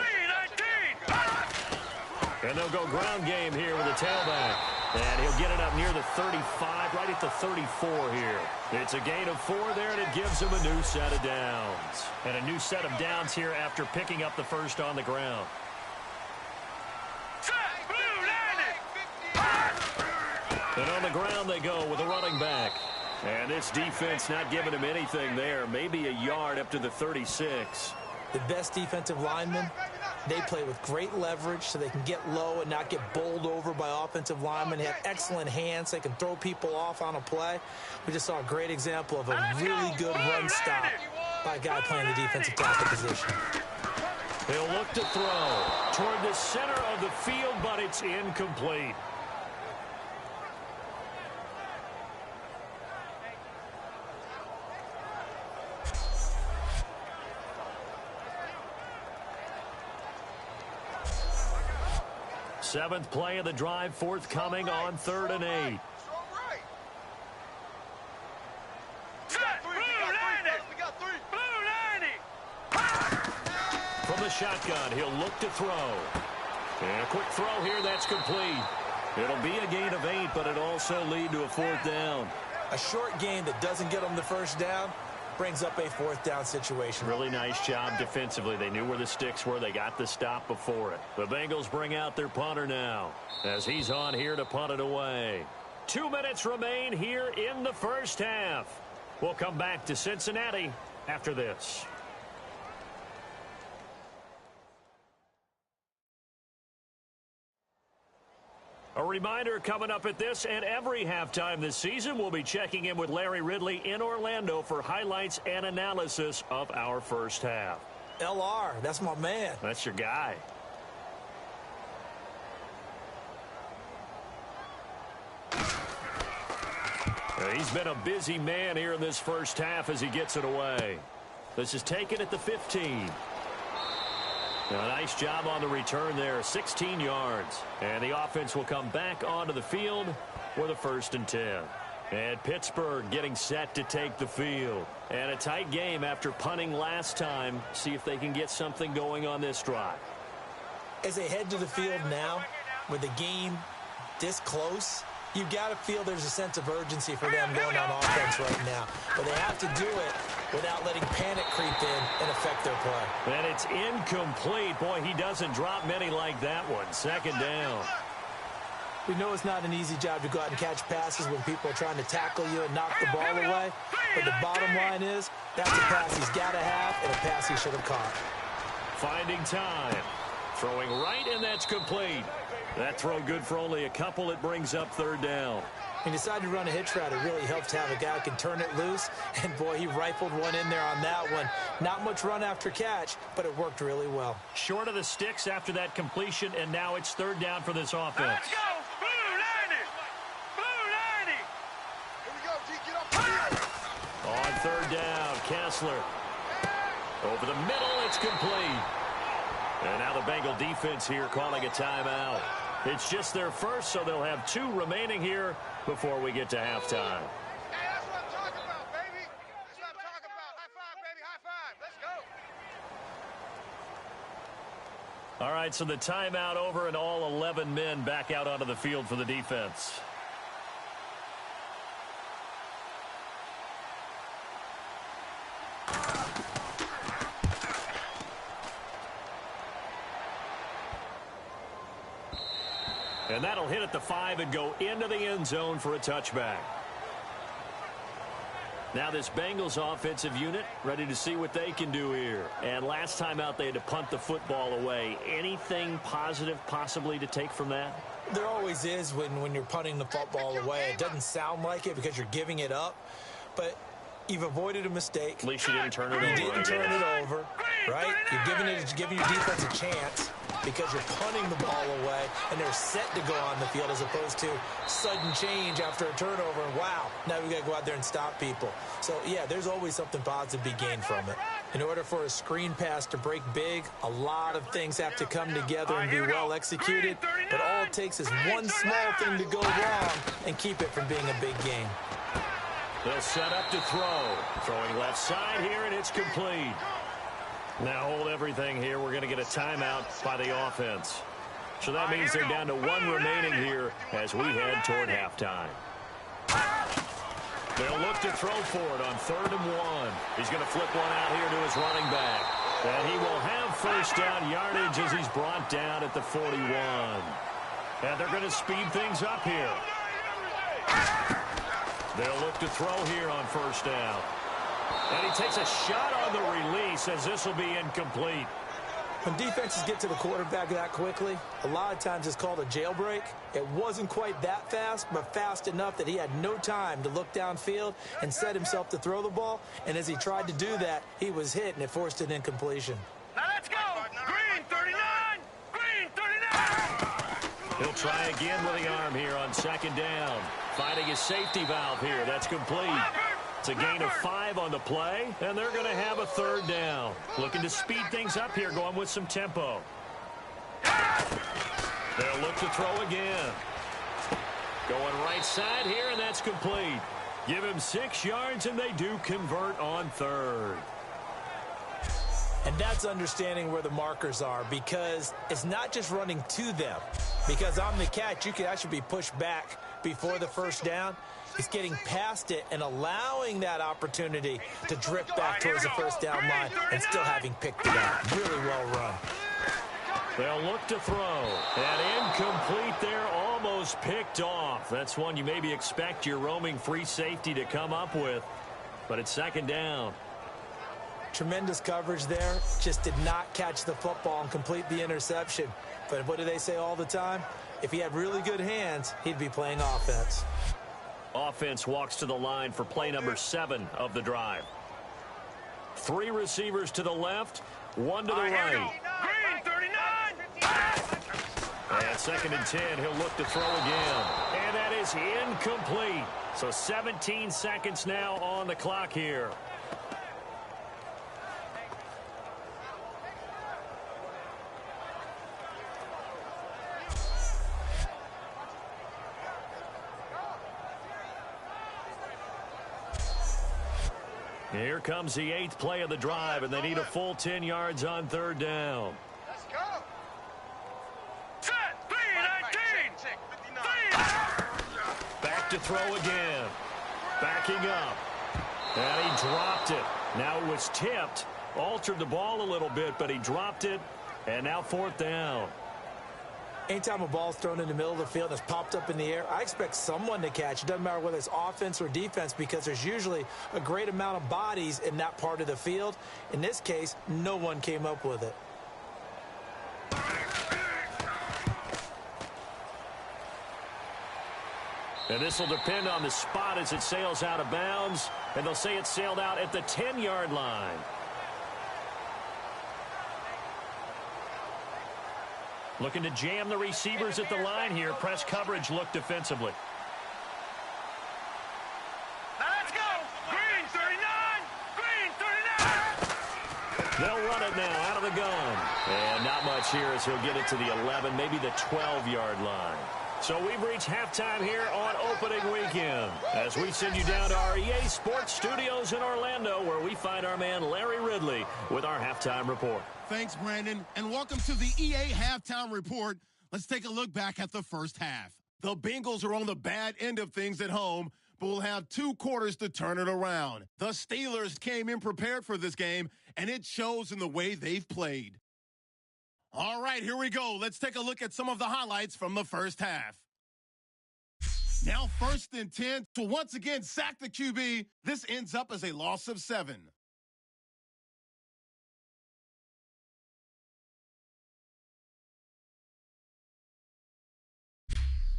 [SPEAKER 2] And they'll go ground game here with a tailback. And he'll get it up near the 35, right at the 34 here. It's a gain of 4 there, and it gives him a new set of downs. And a new set of downs here after picking up the 1st on the ground. And on the ground they go with a running back. And this defense not giving him anything there. Maybe a yard up to the 36.
[SPEAKER 3] The best defensive linemen, they play with great leverage so they can get low and not get bowled over by offensive linemen. They have excellent hands. They can throw people off on a play. We just saw a great example of a really good run stop by a guy playing the defensive tackle position.
[SPEAKER 2] He'll look to throw toward the center of the field, but it's incomplete. Seventh play of the drive forthcoming on 3rd and 8. From the shotgun, he'll look to throw. And a quick throw here, that's complete. It'll be a gain of 8, but it'll also lead to a 4th down.
[SPEAKER 3] A short gain that doesn't get them the first down brings up a 4th down situation.
[SPEAKER 2] Really nice job defensively. They knew where the sticks were. They got the stop before it. The Bengals bring out their punter now as he's on here to punt it away. 2 minutes remain here in the first half. We'll come back to Cincinnati after this. A reminder coming up at this and every halftime this season, we'll be checking in with Larry Ridley in Orlando for highlights and analysis of our first half.
[SPEAKER 3] LR, that's my man.
[SPEAKER 2] That's your guy. He's been a busy man here in this first half as he gets it away. This is taken at the 15. A nice job on the return there, 16 yards. And the offense will come back onto the field for the 1st and 10. And Pittsburgh getting set to take the field. And a tight game after punting last time. See if they can get something going on this drive.
[SPEAKER 3] As they head to the field now, with the game this close, you got to feel there's a sense of urgency for them going on offense right now. But they have to do it without letting panic creep in and affect their play.
[SPEAKER 2] And it's incomplete. Boy, he doesn't drop many like that one. 2nd down.
[SPEAKER 3] We know it's not an easy job to go out and catch passes when people are trying to tackle you and knock the ball away. But the bottom line is, that's a pass he's got to have and a pass he should have caught.
[SPEAKER 2] Finding time. Throwing right, and that's complete. That throw good for only a couple. It brings up 3rd down.
[SPEAKER 3] He decided to run a hitch route. It really helps to have a guy who can turn it loose. And, boy, he rifled one in there on that one. Not much run after catch, but it worked really well.
[SPEAKER 2] Short of the sticks after that completion, and now it's 3rd down for this offense.
[SPEAKER 5] Let's go! Blue 90! Blue 90!
[SPEAKER 4] Here we go, G. Get off the field.
[SPEAKER 2] On 3rd down, Kessler. Over the middle, it's complete. And now the Bengal defense here calling a timeout. It's just their first, so they'll have 2 remaining here before we get to halftime.
[SPEAKER 4] Hey, that's what I'm talking about, baby. That's what I'm talking about. High five, baby. High five. Let's go.
[SPEAKER 2] All right, so the timeout over and all 11 men back out onto the field for the defense. And that'll hit at the 5 and go into the end zone for a touchback. Now this Bengals offensive unit ready to see what they can do here. And last time out they had to punt the football away. Anything positive possibly to take from that?
[SPEAKER 3] There always is when you're punting the football away. It doesn't sound like it because you're giving it up. But you've avoided a mistake.
[SPEAKER 2] At least you didn't turn it over.
[SPEAKER 3] You didn't turn it over, right? You're giving your defense a chance because you're punting the ball away and they're set to go on the field as opposed to sudden change after a turnover. And wow, now we got to go out there and stop people. So, yeah, there's always something positive to be gained from it. In order for a screen pass to break big, a lot of things have to come together and be well executed. But all it takes is one small thing to go wrong and keep it from being a big game.
[SPEAKER 2] They'll set up to throw. Throwing left side here, and it's complete. Now hold everything here. We're going to get a timeout by the offense. So that means they're down to 1 remaining here as we head toward halftime. They'll look to throw for it on 3rd and 1. He's going to flip one out here to his running back. And he will have first down yardage as he's brought down at the 41. And they're going to speed things up here. They'll look to throw here on first down. And he takes a shot on the release as this will be incomplete.
[SPEAKER 3] When defenses get to the quarterback that quickly, a lot of times it's called a jailbreak. It wasn't quite that fast, but fast enough that he had no time to look downfield and set himself to throw the ball. And as he tried to do that, he was hit, and it forced an incompletion.
[SPEAKER 5] Now let's go. Green 39. Green 39.
[SPEAKER 2] He'll try again with the arm here on second down. Finding his safety valve here. That's complete. It's a gain of 5 on the play, and they're going to have a third down. Looking to speed things up here, going with some tempo. They'll look to throw again. Going right side here, and that's complete. Give him 6 yards, and they do convert on third.
[SPEAKER 3] And that's understanding where the markers are, because it's not just running to them. Because on the catch, you can actually be pushed back before the first down. It's getting past it and allowing that opportunity to drift back towards the first down line and still having picked it up. Really well run.
[SPEAKER 2] They'll look to throw. And incomplete there, almost picked off. That's one you maybe expect your roaming free safety to come up with. But it's second down.
[SPEAKER 3] Tremendous coverage there. Just did not catch the football and complete the interception. But what do they say all the time? If he had really good hands, he'd be playing offense.
[SPEAKER 2] Offense walks to the line for play number 7 of the drive. 3 receivers to the left, 1 to the right.
[SPEAKER 5] Green 39.
[SPEAKER 2] And second and 10, he'll look to throw again. And that is incomplete. So 17 seconds now on the clock here. Here comes the 8th play of the drive, and they need a full 10 yards on third down.
[SPEAKER 4] Let's go.
[SPEAKER 5] Set. 3-19.
[SPEAKER 2] Back to throw again. Backing up. And he dropped it. Now it was tipped. Altered the ball a little bit, but he dropped it. And now 4th down.
[SPEAKER 3] Anytime a ball's thrown in the middle of the field and it's popped up in the air, I expect someone to catch. It doesn't matter whether it's offense or defense, because there's usually a great amount of bodies in that part of the field. In this case, no one came up with it.
[SPEAKER 2] And this will depend on the spot as it sails out of bounds. And they'll say it sailed out at the 10-yard line. Looking to jam the receivers at the line here. Press coverage look defensively.
[SPEAKER 5] Now let's go. Green 39. Green 39.
[SPEAKER 2] They'll run it now out of the gun. And not much here as he'll get it to the 11, maybe the 12-yard line. So we've reached halftime here on opening weekend as we send you down to our EA Sports Studios in Orlando, where we find our man Larry Ridley with our halftime report.
[SPEAKER 1] Thanks, Brandon, and welcome to the EA Halftime Report. Let's take a look back at the first half. The Bengals are on the bad end of things at home, but will have 2 quarters to turn it around. The Steelers came in prepared for this game, and it shows in the way they've played. All right, here we go. Let's take a look at some of the highlights from the first half. Now 1st and 10 to once again sack the QB. This ends up as a loss of 7.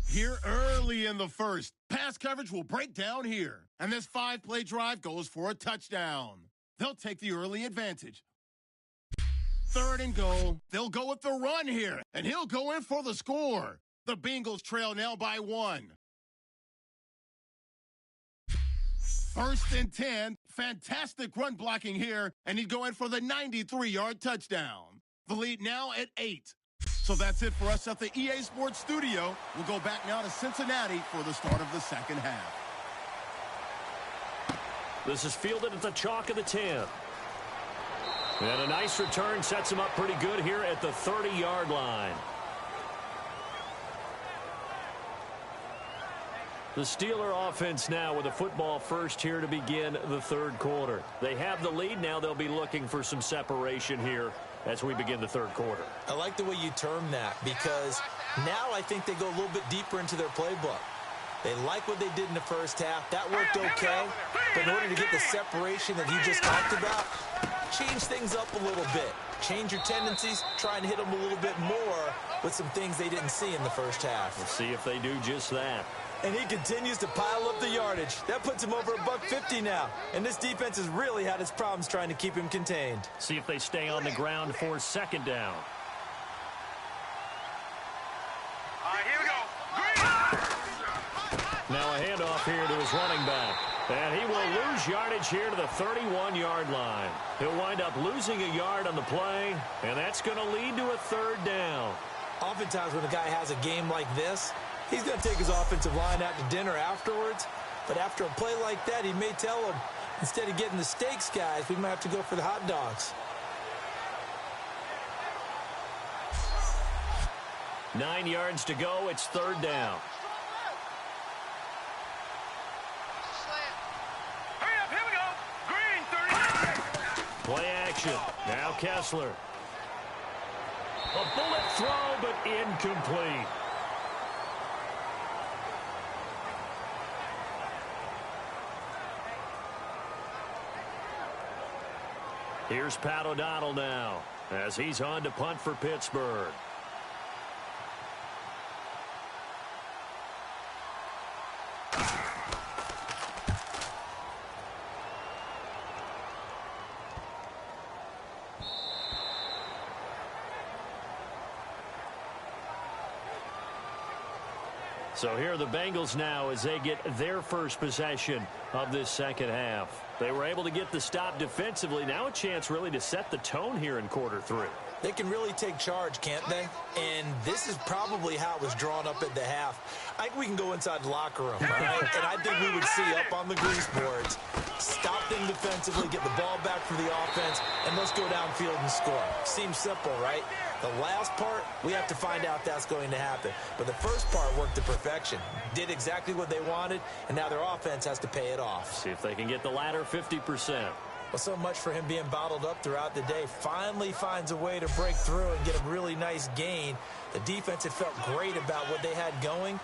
[SPEAKER 1] Here early in the first, pass coverage will break down here. And this 5-play drive goes for a touchdown. They'll take the early advantage. 3rd and goal. They'll go with the run here, and he'll go in for the score. The Bengals trail now by 1. 1st and 10. Fantastic run blocking here, and he'd go in for the 93-yard touchdown. The lead now at 8. So that's it for us at the EA Sports Studio. We'll go back now to Cincinnati for the start of the second half.
[SPEAKER 2] This is fielded at the chalk of the 10. And a nice return sets him up pretty good here at the 30-yard line. The Steeler offense now with a football first here to begin the third quarter. They have the lead. Now they'll be looking for some separation here as we begin the third quarter.
[SPEAKER 3] I like the way you term that, because now I think they go a little bit deeper into their playbook. They like what they did in the first half. That worked okay. But in order to get the separation that you just talked about, change things up a little bit. Change your tendencies, try and hit them a little bit more with some things they didn't see in the first half.
[SPEAKER 2] Let's see if they do just that.
[SPEAKER 3] And he continues to pile up the yardage. That puts him over $150 now. And this defense has really had its problems trying to keep him contained.
[SPEAKER 2] See if they stay on the ground for second down.
[SPEAKER 5] All right, here we go.
[SPEAKER 2] Now a handoff here to his running back. And he will lose yardage here to the 31-yard line. He'll wind up losing a yard on the play, and that's going to lead to a third down.
[SPEAKER 3] Oftentimes when a guy has a game like this, he's going to take his offensive line out to dinner afterwards. But after a play like that, he may tell them, instead of getting the steaks, guys, we might have to go for the hot dogs.
[SPEAKER 2] 9 yards to go. It's third down.
[SPEAKER 5] Hurry up, here we go. Green, 30.
[SPEAKER 2] Play action. Now Kessler. A bullet throw, but incomplete. Here's Pat O'Donnell now as he's on to punt for Pittsburgh. So here are the Bengals now as they get their first possession of this second half. They were able to get the stop defensively. Now a chance really to set the tone here in quarter three.
[SPEAKER 3] They can really take charge, can't they? And this is probably how it was drawn up at the half. I think we can go inside the locker room, right? And I think we would see up on the grease boards, stop them defensively, get the ball back for the offense, and let's go downfield and score. Seems simple, right? The last part, we have to find out that's going to happen. But the first part worked to perfection. Did exactly what they wanted, and now their offense has to pay it off.
[SPEAKER 2] See if they can get the latter 50%.
[SPEAKER 3] Well, so much for him being bottled up throughout the day. Finally finds a way to break through and get a really nice gain. The defense had felt great about what they had going.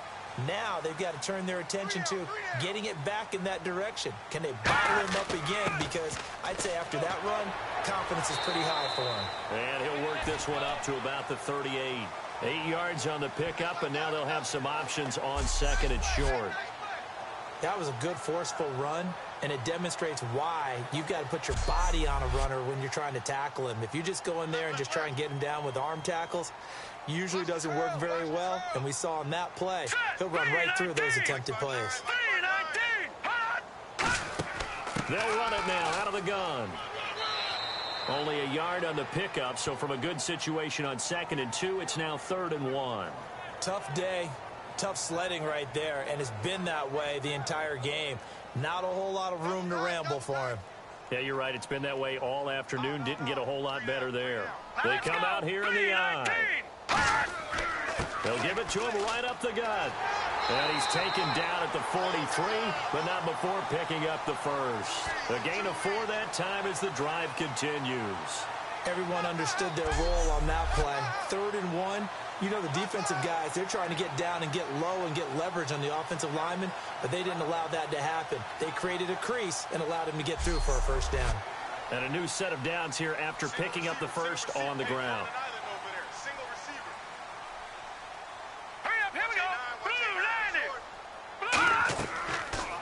[SPEAKER 3] Now they've got to turn their attention to getting it back in that direction. Can they bottle him up again? Because I'd say after that run, confidence is pretty high for him.
[SPEAKER 2] And he'll work this one up to about the 38. 8 yards on the pickup, and now they'll have some options on second and short.
[SPEAKER 3] That was a good, forceful run, and it demonstrates why you've got to put your body on a runner when you're trying to tackle him. If you just go in there and just try and get him down with arm tackles, usually doesn't work very well, and we saw in that play, he'll run right through those attempted plays.
[SPEAKER 2] They'll run it now out of the gun. Only a yard on the pickup, so from a good situation on second and 2, it's now 3rd and 1.
[SPEAKER 3] Tough day, tough sledding right there, and it's been that way the entire game. Not a whole lot of room to ramble for him.
[SPEAKER 2] Yeah, you're right. It's been that way all afternoon. Didn't get a whole lot better there. They come out here in the eye. They'll give it to him right up the gut. And he's taken down at the 43, but not before picking up the first. A gain of 4 that time as the drive continues.
[SPEAKER 3] Everyone understood their role on that play. 3rd and 1. You know the defensive guys, they're trying to get down and get low and get leverage on the offensive lineman, but they didn't allow that to happen. They created a crease and allowed him to get through for a first down.
[SPEAKER 2] And a new set of downs here after picking up the first on the ground.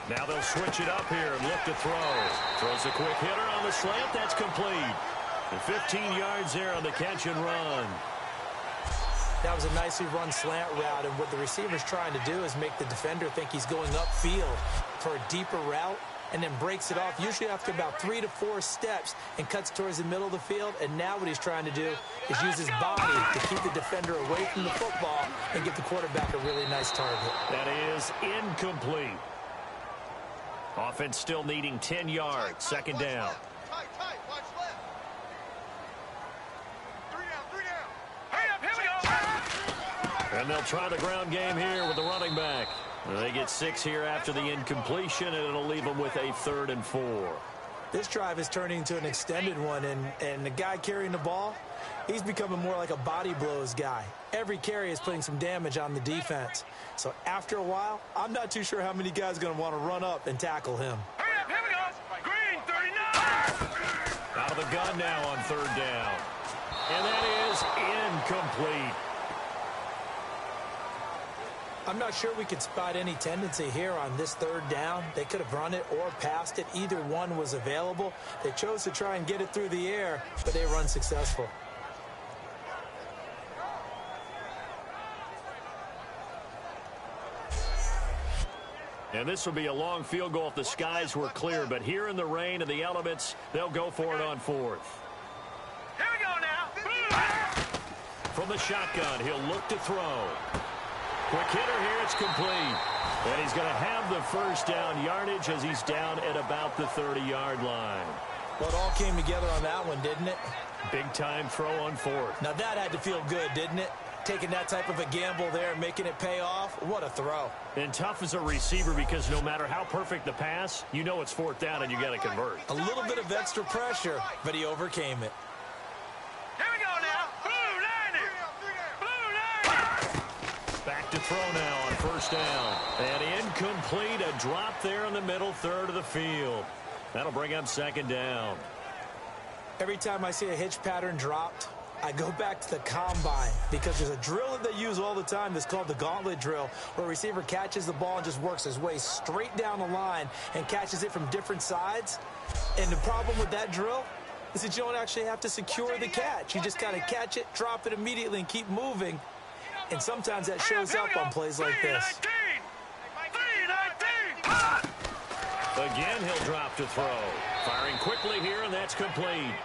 [SPEAKER 2] Now they'll switch it up here and look to throw. Throws a quick hitter on the slant. That's complete. And 15 yards there on the catch and run.
[SPEAKER 3] That was a nicely run slant route, and what the receiver's trying to do is make the defender think he's going upfield for a deeper route, and then breaks it off, usually after about 3 to 4 steps, and cuts towards the middle of the field. And now what he's trying to do is use his body to keep the defender away from the football and give the quarterback a really nice target.
[SPEAKER 2] That is incomplete. Offense still needing 10 yards. Second down.
[SPEAKER 4] Watch left. 3 down.
[SPEAKER 5] Hurry up, here we go.
[SPEAKER 2] And they'll try the ground game here with the running back. They get 6 here after the incompletion, and it'll leave them with a 3rd and 4.
[SPEAKER 3] This drive is turning into an extended one, and the guy carrying the ball, he's becoming more like a body blows guy. Every carry is putting some damage on the defense. So after a while, I'm not too sure how many guys are going to want to run up and tackle him.
[SPEAKER 5] Hurry up, here we go. Green, 39.
[SPEAKER 2] Out of the gun now on third down. And that is incomplete.
[SPEAKER 3] I'm not sure we could spot any tendency here on this third down. They could have run it or passed it. Either one was available. They chose to try and get it through the air, but they were unsuccessful.
[SPEAKER 2] And this will be a long field goal if the skies were clear. But here in the rain and the elements, they'll go for it on fourth.
[SPEAKER 5] Here we go now.
[SPEAKER 2] From the shotgun, he'll look to throw. Quick hitter here, it's complete. And he's going to have the first down yardage as he's down at about the 30-yard line.
[SPEAKER 3] Well, it all came together on that one, didn't it?
[SPEAKER 2] Big-time throw on fourth.
[SPEAKER 3] Now that had to feel good, didn't it? Taking that type of a gamble there and making it pay off. What a throw.
[SPEAKER 2] And tough as a receiver because no matter how perfect the pass, you know it's fourth down and you got to convert.
[SPEAKER 3] A little bit of extra pressure, but he overcame it.
[SPEAKER 5] Here we go now. Blue 90. Blue 90.
[SPEAKER 2] Back to throw now on first down. And incomplete, a drop there in the middle third of the field. That'll bring up second down.
[SPEAKER 3] Every time I see a hitch pattern dropped, I go back to the combine because there's a drill that they use all the time that's called the gauntlet drill, where a receiver catches the ball and just works his way straight down the line and catches it from different sides. And the problem with that drill is that you don't actually have to secure the catch. You just kind of catch it, drop it immediately, and keep moving. And sometimes that shows up on plays like this.
[SPEAKER 2] Again, he'll drop to throw. Firing quickly here, and that's complete.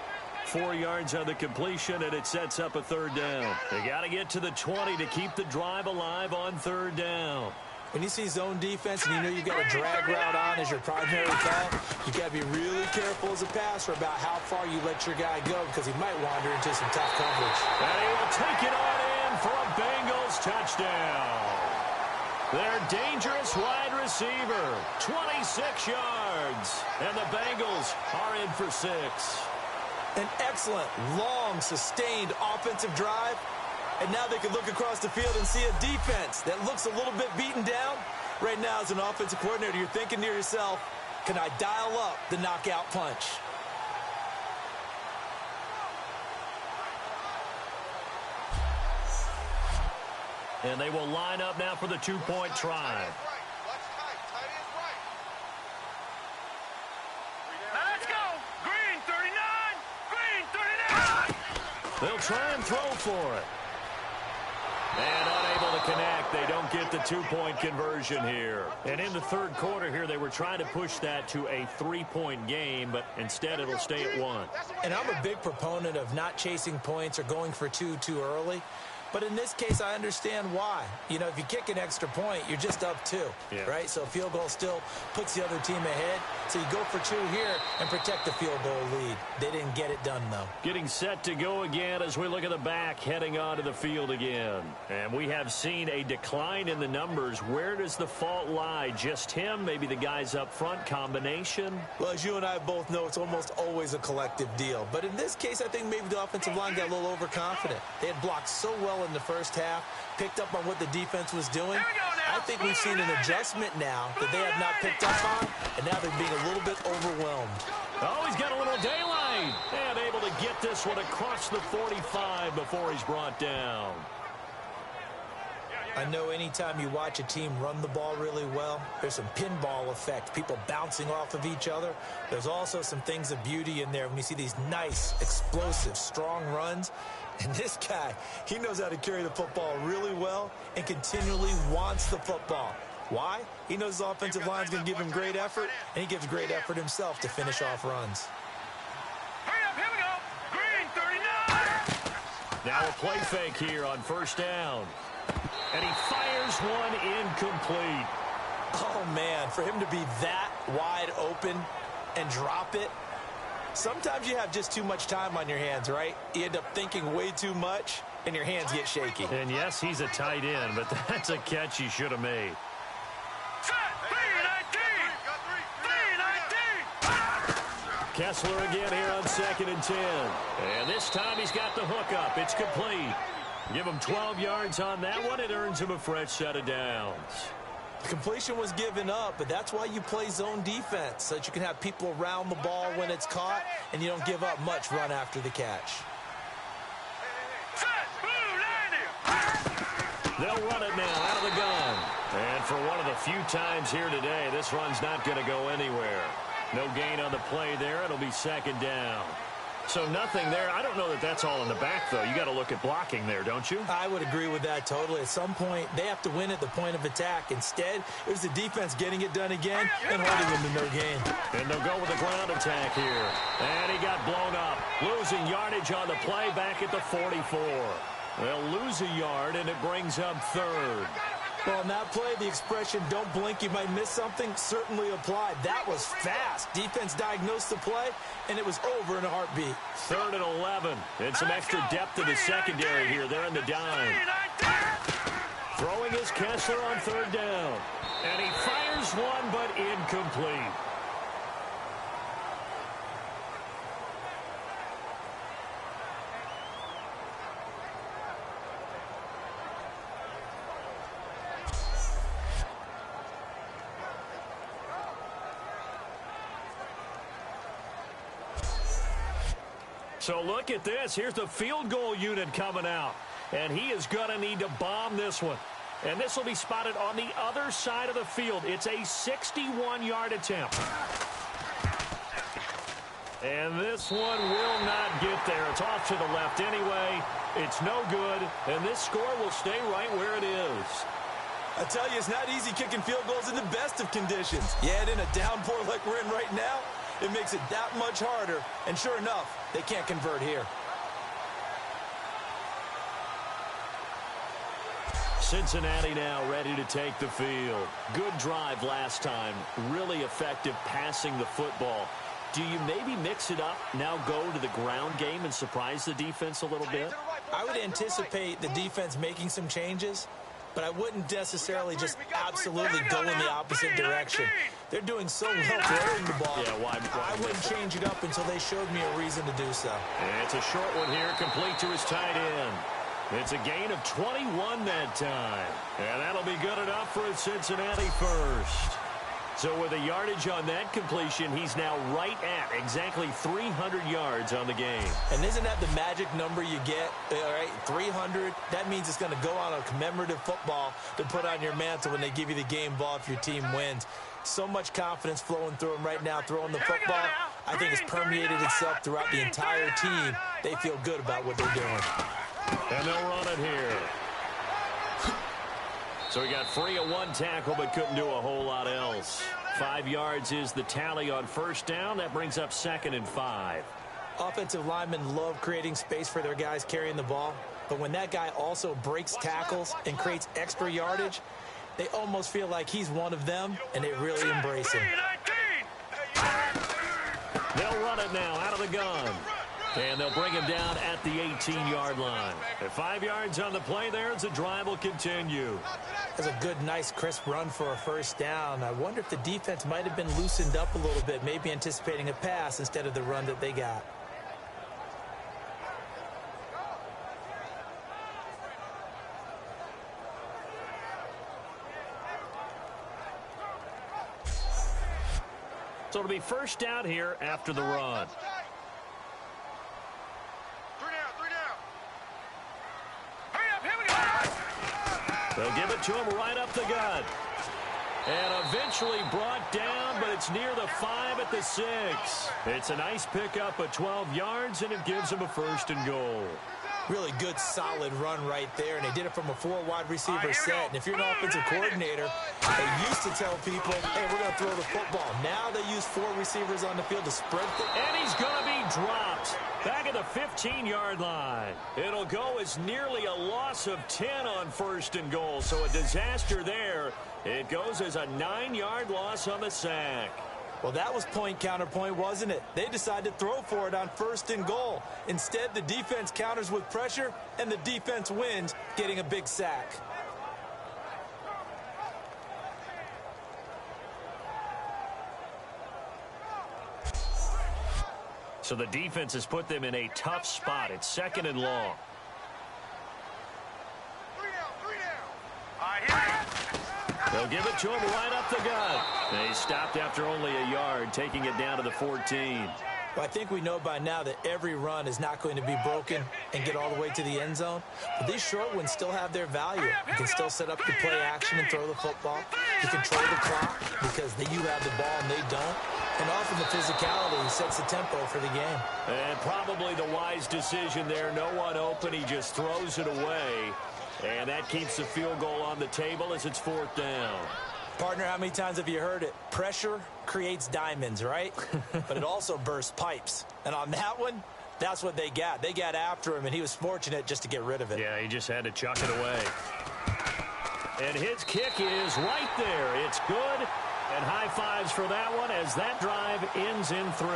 [SPEAKER 2] 4 yards on the completion, and it sets up a third down. They got to get to the 20 to keep the drive alive on third down.
[SPEAKER 3] When you see zone defense and you know you've got a drag route on as your primary call, you got to be really careful as a passer about how far you let your guy go because he might wander into some tough coverage.
[SPEAKER 2] And he will take it on in for a Bengals touchdown. Their dangerous wide receiver, 26 yards. And the Bengals are in for 6.
[SPEAKER 3] An excellent, long, sustained offensive drive. And now they can look across the field and see a defense that looks a little bit beaten down. Right now, as an offensive coordinator, you're thinking to yourself, can I dial up the knockout punch?
[SPEAKER 2] And they will line up now for the two-point try. They'll try and throw for it. And unable to connect. They don't get the two-point conversion here. And in the third quarter here, they were trying to push that to a 3-point game, but instead it'll stay at 1.
[SPEAKER 3] And I'm a big proponent of not chasing points or going for two too early. But in this case, I understand why. You know, if you kick an extra point, you're just up 2, right? So a field goal still puts the other team ahead. So you go for 2 here and protect the field goal lead. They didn't get it done, though.
[SPEAKER 2] Getting set to go again as we look at the back, heading onto the field again. And we have seen a decline in the numbers. Where does the fault lie? Just him? Maybe the guys up front? Combination?
[SPEAKER 3] Well, as you and I both know, it's almost always a collective deal. But in this case, I think maybe the offensive line got a little overconfident. They had blocked so well in the first half, picked up on what the defense was doing. I think we've seen an adjustment now that they have not picked up on, and now they're being a little bit overwhelmed.
[SPEAKER 2] Oh, he's got a little daylight, and able to get this one across the 45 before he's brought down.
[SPEAKER 3] I know anytime you watch a team run the ball really well, there's some pinball effect, people bouncing off of each other. There's also some things of beauty in there when you see these nice, explosive, strong runs. And this guy, he knows how to carry the football really well and continually wants the football. Why? He knows his offensive line's going to give him great effort, and he gives great effort himself to finish off runs.
[SPEAKER 5] Hurry up, here we go. Green 39.
[SPEAKER 2] Now a play fake here on first down. And he fires one incomplete.
[SPEAKER 3] Oh, man, for him to be that wide open and drop it. Sometimes you have just too much time on your hands, right? You end up thinking way too much, and your hands get shaky.
[SPEAKER 2] And yes, he's a tight end, but that's a catch he should have made. Kessler again here on 2nd and 10. And this time he's got the hook up. It's complete. Give him 12 yards on that one. It earns him a fresh set of downs.
[SPEAKER 3] The completion was given up, but that's why you play zone defense, so that you can have people around the ball when it's caught, and you don't give up much run after the catch.
[SPEAKER 2] They'll run it now out of the gun. And for one of the few times here today, this run's not going to go anywhere. No gain on the play there. It'll be 2nd down. So nothing there. I don't know that that's all in the back, though. You got to look at blocking there, don't you?
[SPEAKER 3] I would agree with that totally. At some point, they have to win at the point of attack. Instead, it was the defense getting it done again and holding them to no gain.
[SPEAKER 2] And they'll go with the ground attack here. And he got blown up. Losing yardage on the play back at the 44. They'll lose a yard, and it brings up 3rd.
[SPEAKER 3] Well, on that play, the expression, don't blink, you might miss something, certainly applied. That was fast. Defense diagnosed the play, and it was over in a heartbeat.
[SPEAKER 2] 3rd and 11. And some extra depth in the secondary here. They're in the dime. Throwing is Kessler on 3rd down. And he fires one, but incomplete. So look at this. Here's the field goal unit coming out. And he is going to need to bomb this one. And this will be spotted on the other side of the field. It's a 61-yard attempt. And this one will not get there. It's off to the left anyway. It's no good. And this score will stay right where it is.
[SPEAKER 3] I tell you, it's not easy kicking field goals in the best of conditions. Yet in a downpour like we're in right now, it makes it that much harder. And sure enough, they can't convert here.
[SPEAKER 2] Cincinnati now ready to take the field. Good drive last time. Really effective passing the football. Do you maybe mix it up, now go to the ground game and surprise the defense a little bit?
[SPEAKER 3] I would anticipate the defense making some changes, but I wouldn't necessarily just absolutely go in the opposite direction. They're doing so well throwing the ball.
[SPEAKER 2] Yeah, why
[SPEAKER 3] I wouldn't change it up until they showed me a reason to do so.
[SPEAKER 2] And it's a short one here, complete to his tight end. It's a gain of 21 that time. And that'll be good enough for a Cincinnati first. So with a yardage on that completion, he's now right at exactly 300 yards on the game.
[SPEAKER 3] And isn't that the magic number you get? All right, 300. That means it's going to go on a commemorative football to put on your mantle when they give you the game ball if your team wins. So much confidence flowing through him right now, throwing the football. I think it's permeated itself throughout the entire team. They feel good about what they're doing.
[SPEAKER 2] And they'll run it here. So he got free of one tackle but couldn't do a whole lot else. 5 yards is the tally on first down. That brings up 2nd and 5.
[SPEAKER 3] Offensive linemen love creating space for their guys carrying the ball. But when that guy also breaks tackles and creates extra yardage, they almost feel like he's one of them, and they really embrace him.
[SPEAKER 2] They'll run it now out of the gun. And they'll bring him down at the 18-yard line. At 5 yards on the play there, as the drive will continue.
[SPEAKER 3] That's a good, nice, crisp run for a first down. I wonder if the defense might have been loosened up a little bit, maybe anticipating a pass instead of the run that they got.
[SPEAKER 2] So it'll be first down here after the run. They'll give it to him right up the gut. And eventually brought down, but it's near the 5 at the 6. It's a nice pickup of 12 yards, and it gives him a 1st and goal.
[SPEAKER 3] Really good, solid run right there, and they did it from a 4 wide receiver set. And if you're an offensive coordinator, they used to tell people, hey, we're going to throw the football. Now they use 4 receivers on the field to spread it.
[SPEAKER 2] And he's going to be dropped back at the 15-yard line. It'll go as nearly a loss of 10 on 1st and goal, so a disaster there. It goes as a 9-yard loss on the sack.
[SPEAKER 3] Well, that was point counterpoint, wasn't it? They decided to throw for it on 1st and goal. Instead, the defense counters with pressure, and the defense wins, getting a big sack.
[SPEAKER 2] So the defense has put them in a tough spot. It's 2nd and long.
[SPEAKER 4] 3 down, 3 down.
[SPEAKER 5] All right, here.
[SPEAKER 2] They'll give it to him right up the gut. And he stopped after only a yard, taking it down to the 14.
[SPEAKER 3] Well, I think we know by now that every run is not going to be broken and get all the way to the end zone. But these short ones still have their value. You can still set up the play action and throw the football. You control the clock because you have the ball and they don't. And often the physicality sets the tempo for the game.
[SPEAKER 2] And probably the wise decision there. No one open. He just throws it away. And that keeps the field goal on the table as it's 4th down.
[SPEAKER 3] Partner, how many times have you heard it? Pressure creates diamonds, right? But it also bursts pipes. And on that one, that's what they got. They got after him, and he was fortunate just to get rid of it.
[SPEAKER 2] Yeah, he just had to chuck it away. And his kick is right there. It's good. And high fives for that one as that drive ends in 3.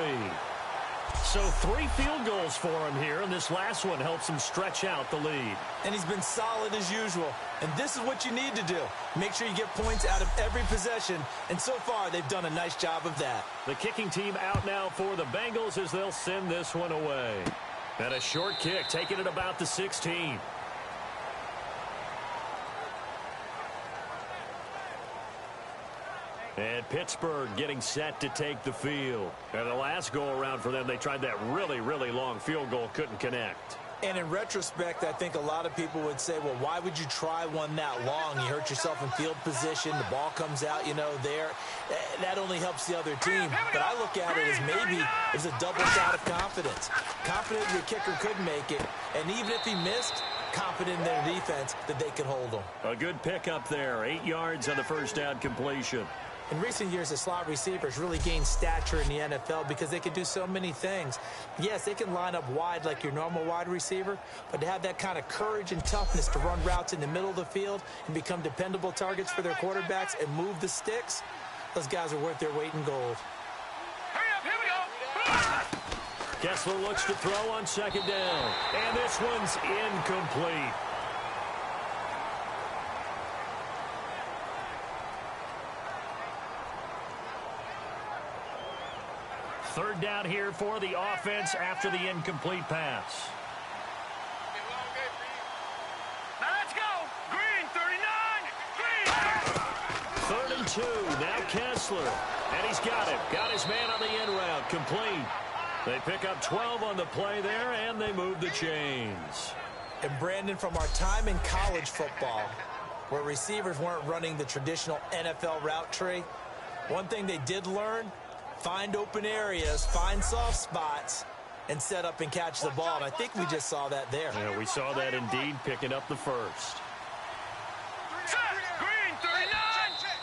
[SPEAKER 2] So 3 field goals for him here, and this last one helps him stretch out the lead.
[SPEAKER 3] And he's been solid as usual. And this is what you need to do. Make sure you get points out of every possession. And so far, they've done a nice job of that.
[SPEAKER 2] The kicking team out now for the Bengals as they'll send this one away. And a short kick, taking it about the 16. And Pittsburgh getting set to take the field. And the last go-around for them, they tried that really, really long field goal, couldn't connect.
[SPEAKER 3] And in retrospect, I think a lot of people would say, well, why would you try one that long? You hurt yourself in field position. The ball comes out, there. That only helps the other team. But I look at it as maybe it's a double shot of confidence. Confident your kicker could make it. And even if he missed, confident in their defense that they could hold him.
[SPEAKER 2] A good pickup there. 8 yards on the first down completion.
[SPEAKER 3] In recent years, the slot receivers really gained stature in the NFL because they can do so many things. Yes, they can line up wide like your normal wide receiver, but to have that kind of courage and toughness to run routes in the middle of the field and become dependable targets for their quarterbacks and move the sticks, those guys are worth their weight in gold.
[SPEAKER 5] Hurry up, here we go.
[SPEAKER 2] Kessler looks to throw on 2nd down, and this one's incomplete. Third down here for the offense after the incomplete pass.
[SPEAKER 5] Now let's go. Green, 39. Green.
[SPEAKER 2] 3rd and 2. Now Kessler. And he's got it. Got his man on the end route. Complete. They pick up 12 on the play there, and they move the chains.
[SPEAKER 3] And Brandon, from our time in college football, where receivers weren't running the traditional NFL route tree, one thing they did learn: find open areas, find soft spots, and set up and catch the ball. And I think we just saw that there.
[SPEAKER 2] Yeah, we saw that indeed, picking up the first.
[SPEAKER 5] Green, 39.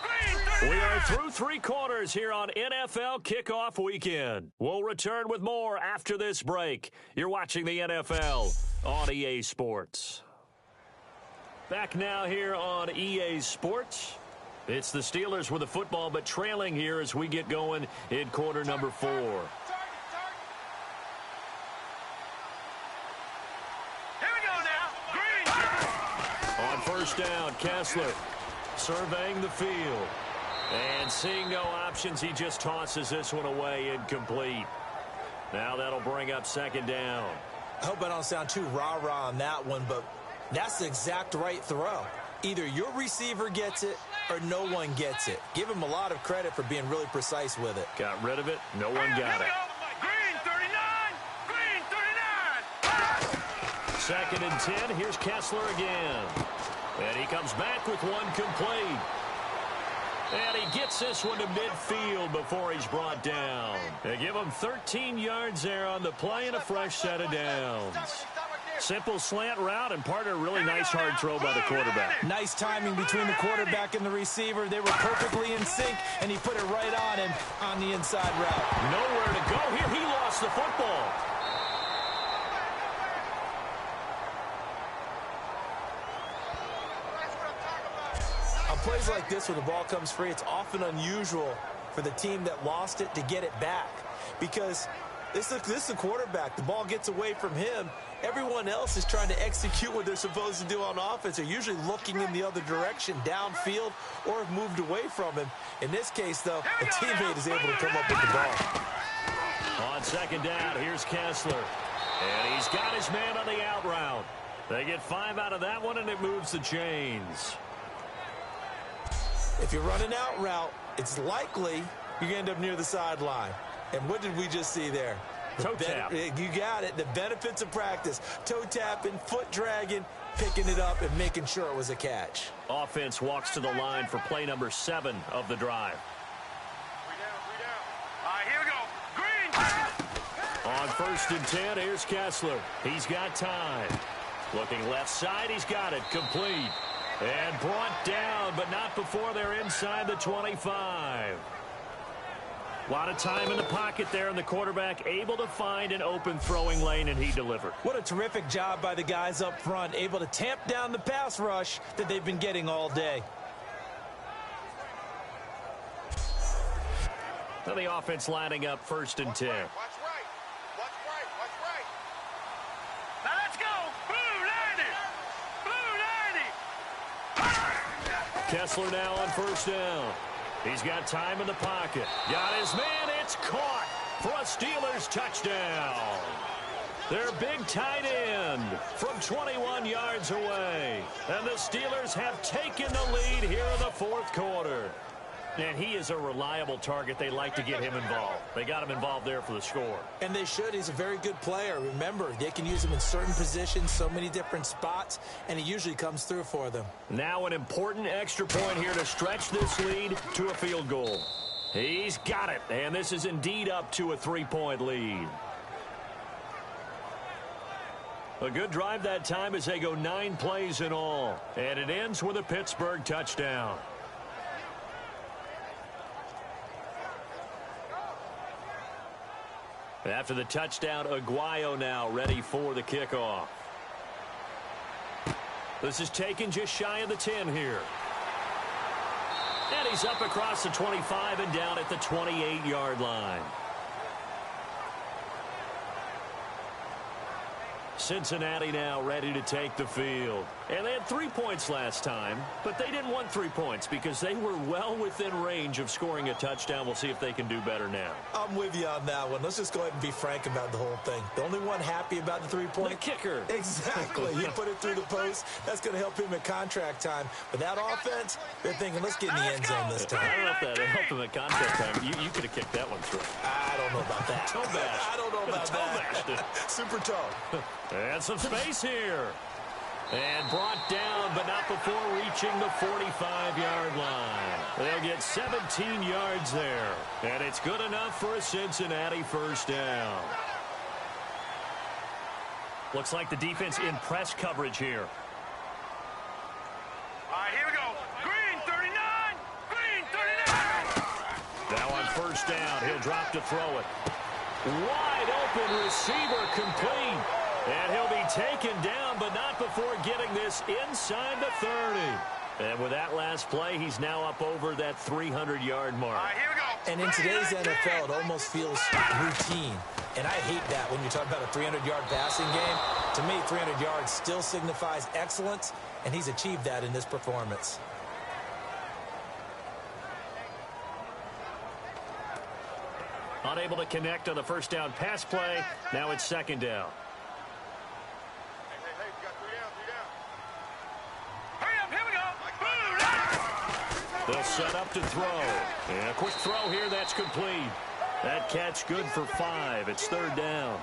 [SPEAKER 5] Green, 39.
[SPEAKER 2] We are through 3 quarters here on NFL Kickoff Weekend. We'll return with more after this break. You're watching the NFL on EA Sports. Back now here on EA Sports. It's the Steelers with the football, but trailing here as we get going in quarter number 4.
[SPEAKER 5] Here we go now. Green.
[SPEAKER 2] On first down, Kessler surveying the field. And seeing no options, he just tosses this one away, incomplete. Now that'll bring up 2nd down.
[SPEAKER 3] I hope I don't sound too rah-rah on that one, but that's the exact right throw. Either your receiver gets it or no one gets it. Give him a lot of credit for being really precise with it.
[SPEAKER 2] Got rid of it. No one got it.
[SPEAKER 5] Green, 39. Green, 39.
[SPEAKER 2] 2nd and 10. Here's Kessler again. And he comes back with one complete. And he gets this one to midfield before he's brought down. They give him 13 yards there on the play and a fresh set of downs. Simple slant route, and partner, really nice hard throw by the quarterback.
[SPEAKER 3] Nice timing between the quarterback and the receiver. They were perfectly in sync, and he put it right on him on the inside route.
[SPEAKER 2] Nowhere to go here. He lost the football.
[SPEAKER 3] On plays like this where the ball comes free, it's often unusual for the team that lost it to get it back, because this is a quarterback. The ball gets away from him. Everyone else is trying to execute what they're supposed to do on offense. They're usually looking in the other direction, downfield, or have moved away from him. In this case, though, a teammate is able to come up with the ball.
[SPEAKER 2] On second down, here's Kessler. And he's got his man on the out route. They get 5 out of that one, and it moves the chains.
[SPEAKER 3] If you run an out route, it's likely you're going to end up near the sideline. And what did we just see there?
[SPEAKER 2] Toe tap.
[SPEAKER 3] You got it. The benefits of practice. Toe tapping, foot dragging, picking it up, and making sure it was a catch.
[SPEAKER 2] Offense walks to the line for play number 7 of the drive.
[SPEAKER 4] 3 down. All right, here we go. Green.
[SPEAKER 2] On 1st and 10, here's Kessler. He's got time. Looking left side, he's got it. Complete. And brought down, but not before they're inside the 25. A lot of time in the pocket there, and the quarterback able to find an open throwing lane, and he delivered.
[SPEAKER 3] What a terrific job by the guys up front, able to tamp down the pass rush that they've been getting all day.
[SPEAKER 2] Now the offense lining up 1st and 10.
[SPEAKER 4] Watch right. Watch right. Watch right.
[SPEAKER 5] Now let's go. Blue 90. Blue 90.
[SPEAKER 2] Kessler now on 1st down. He's got time in the pocket. Got his man. It's caught for a Steelers touchdown. Their big tight end from 21 yards away. And the Steelers have taken the lead here in the 4th quarter. And he is a reliable target. They like to get him involved. They got him involved there for the score.
[SPEAKER 3] And they should. He's a very good player. Remember, they can use him in certain positions, so many different spots, and he usually comes through for them.
[SPEAKER 2] Now an important extra point here to stretch this lead to a field goal. He's got it, and this is indeed up to a 3-point lead. A good drive that time as they go 9 plays in all. And it ends with a Pittsburgh touchdown. After the touchdown, Aguayo now ready for the kickoff. This is taken just shy of the 10 here. And he's up across the 25 and down at the 28-yard line. Cincinnati now ready to take the field. And they had 3 points last time, but they didn't want 3 points because they were well within range of scoring a touchdown. We'll see if they can do better now.
[SPEAKER 3] I'm with you on that one. Let's just go ahead and be frank about the whole thing. The only one happy about the 3-point?
[SPEAKER 2] The kicker.
[SPEAKER 3] Exactly. You put it through the post. That's going to help him at contract time. But that offense, they're thinking, let's get in the end zone this time.
[SPEAKER 2] I don't know if that helped him at contract time. You could have kicked that one through.
[SPEAKER 3] I don't know about that.
[SPEAKER 2] Toe bash.
[SPEAKER 3] I don't know about that. Super toe.
[SPEAKER 2] And some space here. And brought down, but not before reaching the 45-yard line. They'll get 17 yards there. And it's good enough for a Cincinnati 1st down. Looks like the defense in press coverage here.
[SPEAKER 4] All right, here we go. Green 39. Green 39.
[SPEAKER 2] Now on 1st down, he'll drop to throw it. Wide open receiver complete. And he'll be taken down, but not before getting this inside the 30. And with that last play, he's now up over that 300-yard mark.
[SPEAKER 4] All right, here we go.
[SPEAKER 3] And in today's NFL, it almost feels routine. And I hate that when you talk about a 300-yard passing game. To me, 300 yards still signifies excellence, and he's achieved that in this performance.
[SPEAKER 2] Unable to connect on the 1st down pass play. Now it's 2nd down.
[SPEAKER 4] Hey, we got 3 down.
[SPEAKER 5] Hurry up, here we go. Blue 90.
[SPEAKER 2] They'll set up to throw. And a quick throw here, that's complete. That catch good for 5. It's 3rd down.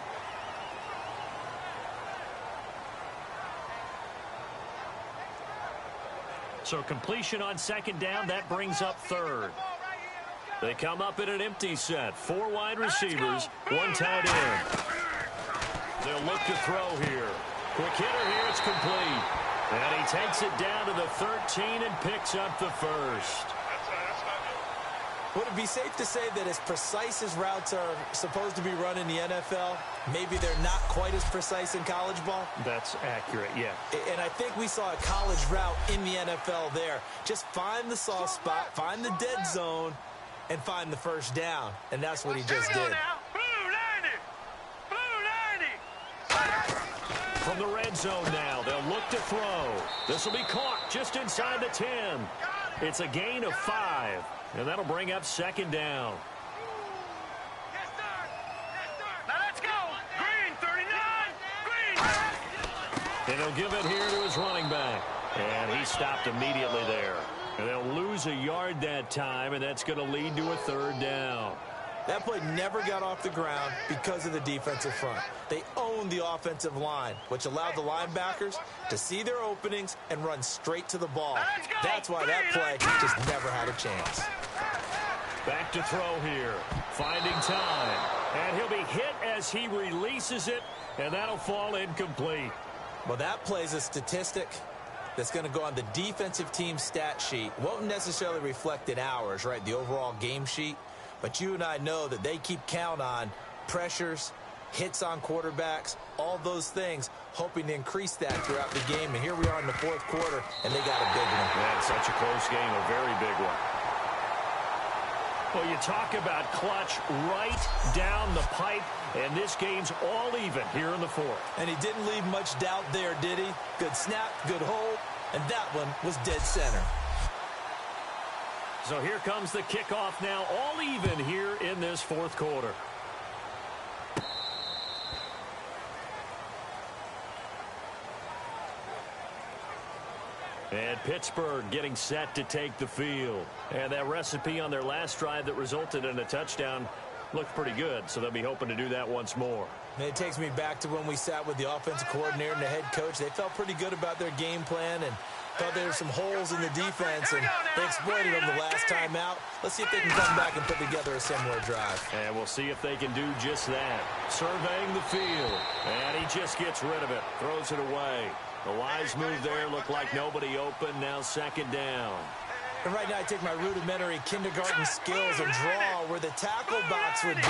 [SPEAKER 2] So completion on 2nd down, that brings up 3rd. They come up in an empty set. 4 wide receivers, 1 tight end. They'll look to throw here. Quick hitter here, it's complete. And he takes it down to the 13 and picks up the 1st.
[SPEAKER 3] Would it be safe to say that as precise as routes are supposed to be run in the NFL, maybe they're not quite as precise in college ball?
[SPEAKER 2] That's accurate, yeah.
[SPEAKER 3] And I think we saw a college route in the NFL there. Just find the soft spot, find the dead zone, and find the 1st down. And that's what he just did.
[SPEAKER 5] Blue 90. Blue 90.
[SPEAKER 2] From the red zone now, they'll look to throw. This will be caught just inside the 10. It's a gain of 5. And that'll bring up 2nd down.
[SPEAKER 5] Yes, sir. Yes,
[SPEAKER 2] And he'll give it here to his running back. And he stopped immediately there. And they'll lose a yard that time, and that's going to lead to a third down.
[SPEAKER 3] That play never got off the ground because of the defensive front. They owned the offensive line, which allowed the linebackers to see their openings and run straight to the ball. That's why that play just never had a chance.
[SPEAKER 2] Back to throw here. Finding time. And he'll be hit as he releases it, and that'll fall incomplete.
[SPEAKER 3] Well, that play's a statistic that's going to go on the defensive team stat sheet. Won't necessarily reflect in ours, right, the overall game sheet. But you and I know that they keep count on pressures, hits on quarterbacks, all those things, hoping to increase that throughout the game. And here we are in the fourth quarter, and they got a big one.
[SPEAKER 2] That's such a close game, a very big one. Well, you talk about clutch right down the pipe, and this game's all even here in the fourth.
[SPEAKER 3] And he didn't leave much doubt there, did he? Good snap, good hold, and that one was dead center.
[SPEAKER 2] So here comes the kickoff now, all even here in this fourth quarter. And Pittsburgh getting set to take the field. And that recipe on their last drive that resulted in a touchdown looked pretty good, so they'll be hoping to do that once more.
[SPEAKER 3] And it takes me back to when we sat with the offensive coordinator and the head coach. They felt pretty good about their game plan and thought there were some holes in the defense, and they exploited them the last time out. Let's see if they can come back and put together a similar drive.
[SPEAKER 2] And we'll see if they can do just that. Surveying the field, and he just gets rid of it, throws it away. The wise move there, looked like nobody open, now second down.
[SPEAKER 3] And right now I take my rudimentary kindergarten skills and draw where the tackle box would be,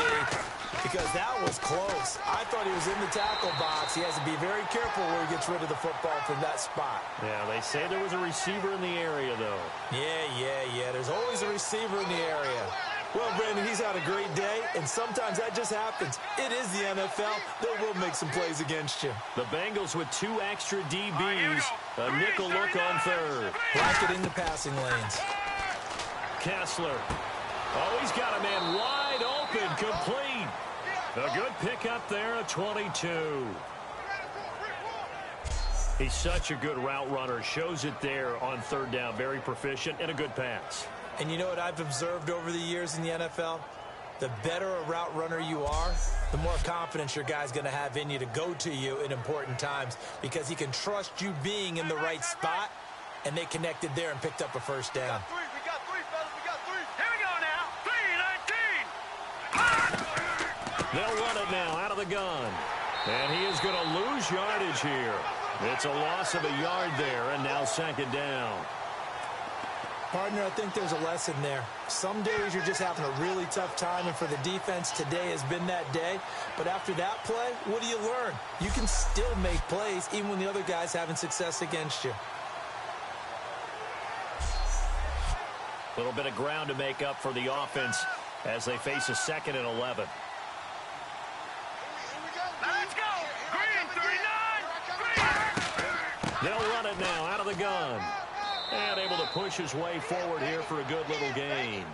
[SPEAKER 3] because that was close. I thought he was in the tackle box. He has to be very careful where he gets rid of the football from that spot.
[SPEAKER 2] Yeah, they say there was a receiver in the area, though.
[SPEAKER 3] Yeah. There's always a receiver in the area. Well, Brandon, he's had a great day, and sometimes that just happens. It is the NFL. They will make some plays against you.
[SPEAKER 2] The Bengals with 2 extra DBs. A nickel look on third.
[SPEAKER 3] Bracketing the passing lanes.
[SPEAKER 2] Kessler. Oh, he's got a man wide open, complete. A good pickup there at 22. He's such a good route runner. Shows it there on third down. Very proficient and a good pass.
[SPEAKER 3] And you know what I've observed over the years in the NFL? The better a route runner you are, the more confidence your guy's going to have in you to go to you in important times, because he can trust you being in the right spot, and they connected there and picked up a first down.
[SPEAKER 4] We got three, fellas. We got three.
[SPEAKER 5] Here we go now. 3-19.
[SPEAKER 2] They'll run it now out of the gun. And he is going to lose yardage here. It's a loss of a yard there, and now second down.
[SPEAKER 3] Partner, I think there's a lesson there. Some days you're just having a really tough time, and for the defense, today has been that day. But after that play, what do you learn? You can still make plays even when the other guy's having success against you.
[SPEAKER 2] A little bit of ground to make up for the offense as they face a 2nd and 11.
[SPEAKER 5] Now let's go. Green, 39.
[SPEAKER 2] They'll run it now out of the gun. And able to push his way forward here for a good little gain.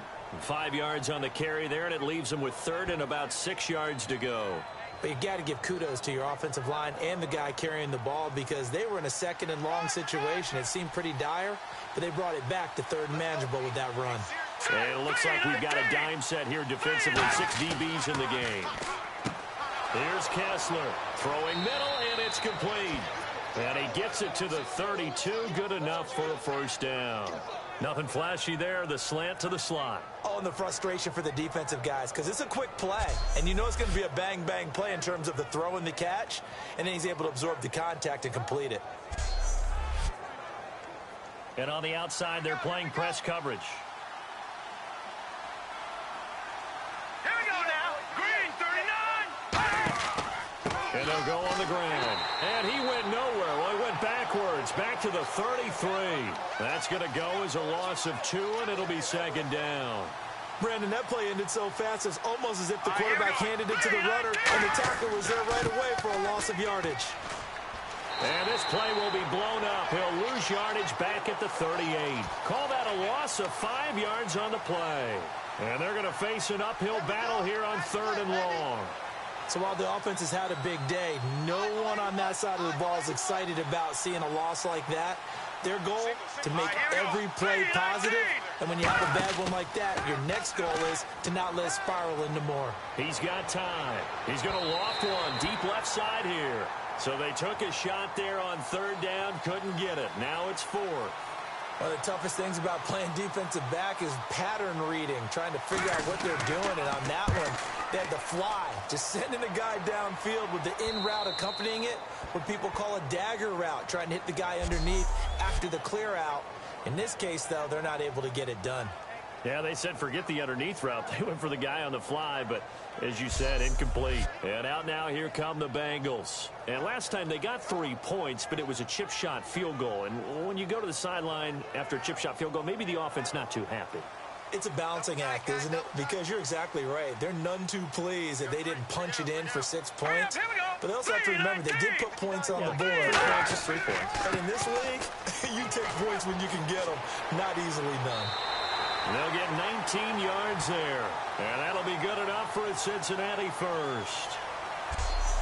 [SPEAKER 2] 5 yards on the carry there, and it leaves him with 3rd and about 6 yards to go.
[SPEAKER 3] But you got to give kudos to your offensive line and the guy carrying the ball, because they were in a 2nd and long situation. It seemed pretty dire, but they brought it back to 3rd and manageable with that run.
[SPEAKER 2] And it looks like we've got a dime set here defensively. 6 DBs in the game. Here's Kessler throwing middle, and it's complete. And he gets it to the 32. Good enough for a first down. Nothing flashy there. The slant to the slot.
[SPEAKER 3] Oh, and the frustration for the defensive guys, because it's a quick play. And you know it's going to be a bang-bang play in terms of the throw and the catch. And then he's able to absorb the contact and complete it.
[SPEAKER 2] And on the outside, they're playing press coverage.
[SPEAKER 5] Here we go now. Green, 39.
[SPEAKER 2] And they'll go on the ground. And he went nowhere. Well, he went backwards, back to the 33. That's going to go as a loss of 2, and it'll be second down.
[SPEAKER 3] Brandon, that play ended so fast, it's almost as if the quarterback handed it to the runner, and the tackle was there right away for a loss of yardage.
[SPEAKER 2] And this play will be blown up. He'll lose yardage back at the 38. Call that a loss of 5 yards on the play. And they're going to face an uphill battle here on 3rd and long.
[SPEAKER 3] So while the offense has had a big day, no one on that side of the ball is excited about seeing a loss like that. Their goal, to make every play positive, and when you have a bad one like that, your next goal is to not let it spiral into more.
[SPEAKER 2] He's got time. He's going to loft one deep left side here. So they took a shot there on third down, couldn't get it. Now it's fourth.
[SPEAKER 3] One of the toughest things about playing defensive back is pattern reading, trying to figure out what they're doing. And on that one, they had the fly, just sending a guy downfield with the in route accompanying it, what people call a dagger route, trying to hit the guy underneath after the clear out. In this case, though, they're not able to get it done.
[SPEAKER 2] Yeah, they said forget the underneath route. They went for the guy on the fly, but as you said, incomplete. And out now, here come the Bengals. And last time they got 3 points, but it was a chip shot field goal. And when you go to the sideline after a chip shot field goal, maybe the offense not too happy.
[SPEAKER 3] It's a balancing act, isn't it? Because you're exactly right. They're none too pleased that they didn't punch it in for 6 points. But they also have to remember they did put points on the board.
[SPEAKER 2] Just 3 points.
[SPEAKER 3] And in this league, you take points when you can get them. Not easily done.
[SPEAKER 2] They'll get 19 yards there. And that'll be good enough for a Cincinnati first.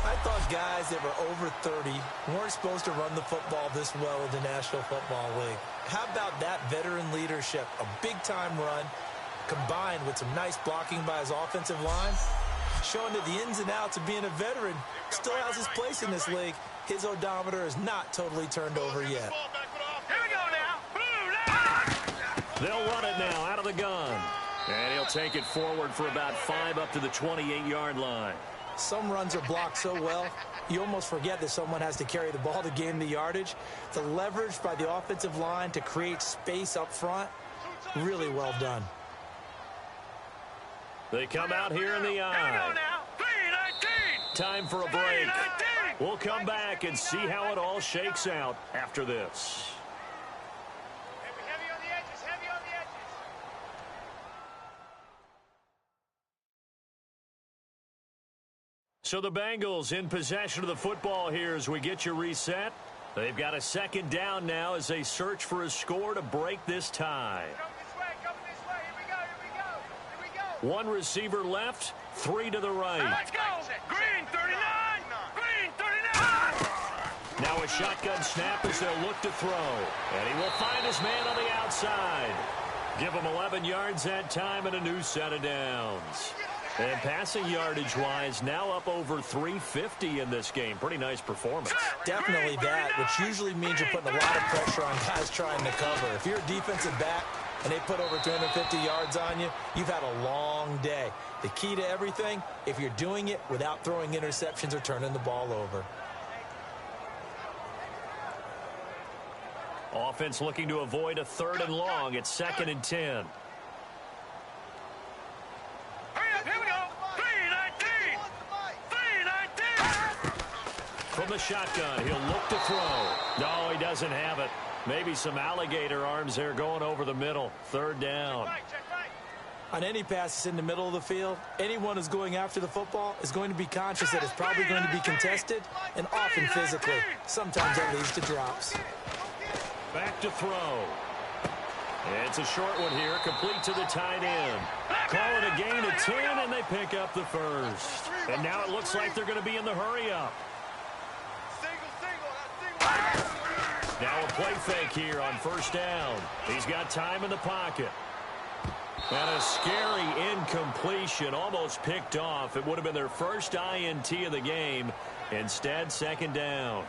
[SPEAKER 3] I thought guys that were over 30 weren't supposed to run the football this well in the National Football League. How about that veteran leadership? A big-time run combined with some nice blocking by his offensive line, showing that the ins and outs of being a veteran still has his place in this league. His odometer is not totally turned over yet.
[SPEAKER 5] Here we go now. Blue line.
[SPEAKER 2] They'll run it now out of the gun. And he'll take it forward for about 5 up to the 28-yard line.
[SPEAKER 3] Some runs are blocked so well, you almost forget that someone has to carry the ball to gain the yardage. The leverage by the offensive line to create space up front, really well done.
[SPEAKER 2] They come out here in the eye.
[SPEAKER 5] Here we go now. 3-19.
[SPEAKER 2] Time for a break. We'll come back and see how it all shakes out after this.
[SPEAKER 4] Heavy on the edges, heavy on the edges.
[SPEAKER 2] So the Bengals in possession of the football here as we get you reset. They've got a second down now as they search for a score to break this tie.
[SPEAKER 4] Come this way, here we go, here we go, here we go.
[SPEAKER 2] One receiver left, 3 to the right.
[SPEAKER 5] Let's go. Green 39. Green 39.
[SPEAKER 2] Now a shotgun snap as they'll look to throw. And he will find his man on the outside. Give him 11 yards that time and a new set of downs. And passing yardage-wise, now up over 350 in this game. Pretty nice performance.
[SPEAKER 3] Definitely that, which usually means you're putting a lot of pressure on guys trying to cover. If you're a defensive back and they put over 250 yards on you, you've had a long day. The key to everything, if you're doing it without throwing interceptions or turning the ball over.
[SPEAKER 2] Offense looking to avoid a 3rd and long. It's 2nd and 10.
[SPEAKER 5] Here we go. 3-19. 3-19.
[SPEAKER 2] From the shotgun, he'll look to throw. No, he doesn't have it. Maybe some alligator arms there going over the middle. 3rd down.
[SPEAKER 4] Check right.
[SPEAKER 3] On any passes in the middle of the field, anyone who's going after the football is going to be conscious that it's probably going to be contested and often physically. Sometimes that leads to drops.
[SPEAKER 2] Back to throw. It's a short one here, complete to the tight end. Call it a gain of 10, and they pick up the first. And now it looks like they're going to be in the hurry-up. Now a play fake here on 1st down. He's got time in the pocket. And a scary incompletion, almost picked off. It would have been their first INT of the game. Instead, 2nd down.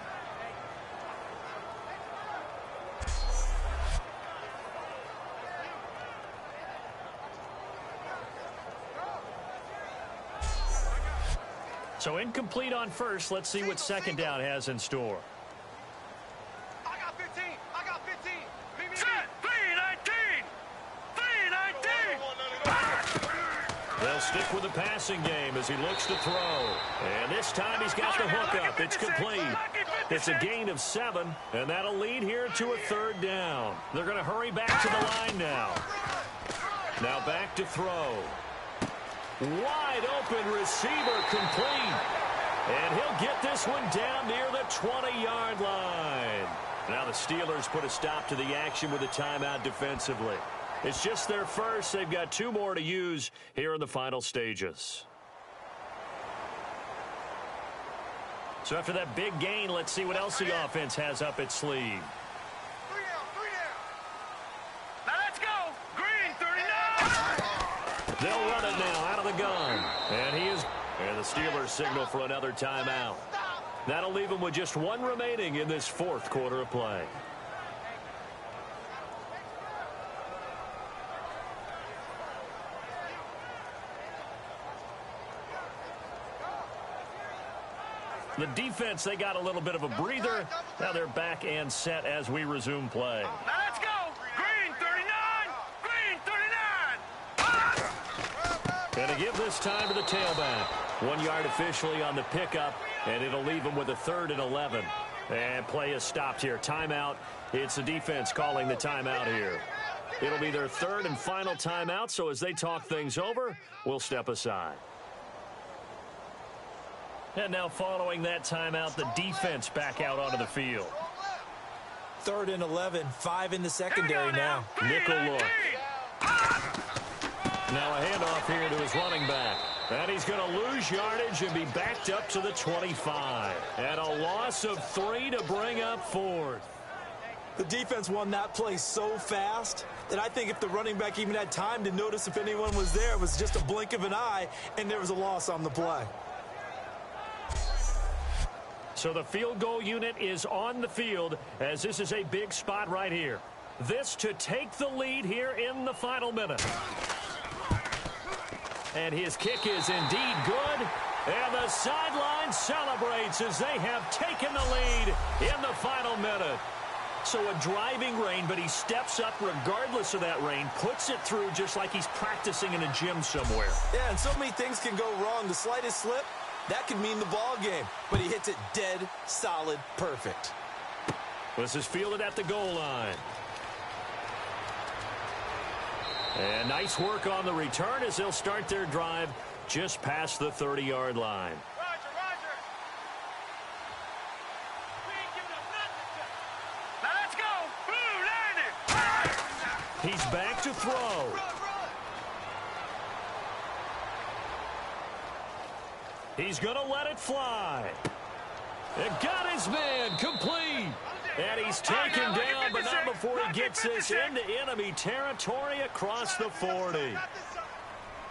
[SPEAKER 2] So incomplete on 1st. Let's see what 2nd down has in store.
[SPEAKER 4] I got 15. I got 15. Meet me.
[SPEAKER 5] Set. 3-19. 3-19.
[SPEAKER 2] They'll stick with the passing game as he looks to throw. And this time he's got the hook up. It's complete. It's a gain of 7, and that'll lead here to a 3rd down. They're going to hurry back to the line now. Now back to throw. Wide open receiver complete. And he'll get this one down near the 20-yard line. Now the Steelers put a stop to the action with a timeout defensively. It's just their first. They've got 2 more to use here in the final stages. So after that big gain, let's see what else the offense has up its sleeve.
[SPEAKER 4] 3 down, 3 down.
[SPEAKER 5] Now let's go. Green, 39.
[SPEAKER 2] They'll run it now out of the gun. And the Steelers signal for another timeout. That'll leave them with just one remaining in this fourth quarter of play. The defense, they got a little bit of a breather. Now they're back and set as we resume play.
[SPEAKER 5] Now let's go. Green, 39. Green, 39.
[SPEAKER 2] And to give this time to the tailback. 1 yard officially on the pickup, and it'll leave them with a 3rd and 11. And play is stopped here. Timeout. It's the defense calling the timeout here. It'll be their 3rd and final timeout, so as they talk things over, we'll step aside. And now following that timeout, the defense back out onto the field.
[SPEAKER 3] 3rd and 11, 5 in the secondary now.
[SPEAKER 2] Nickel look. Now a handoff here to his running back. And he's going to lose yardage and be backed up to the 25. And a loss of 3 to bring up 4th.
[SPEAKER 3] The defense won that play so fast that I think if the running back even had time to notice if anyone was there, it was just a blink of an eye, and there was a loss on the play.
[SPEAKER 2] So the field goal unit is on the field as this is a big spot right here. This to take the lead here in the final minute. And his kick is indeed good. And the sideline celebrates as they have taken the lead in the final minute. So a driving rain, but he steps up regardless of that rain, puts it through just like he's practicing in a gym somewhere.
[SPEAKER 3] Yeah, and so many things can go wrong. The slightest slip, that could mean the ball game. But he hits it dead, solid, perfect.
[SPEAKER 2] This is fielded at the goal line. And nice work on the return as they'll start their drive just past the 30-yard line.
[SPEAKER 5] Roger, Roger. We ain't giving up nothing. Now let's go. Blue, landed.
[SPEAKER 2] He's back to throw. He's going to let it fly. It got his man complete. And he's taken down, but not before he gets this into enemy territory across the 40.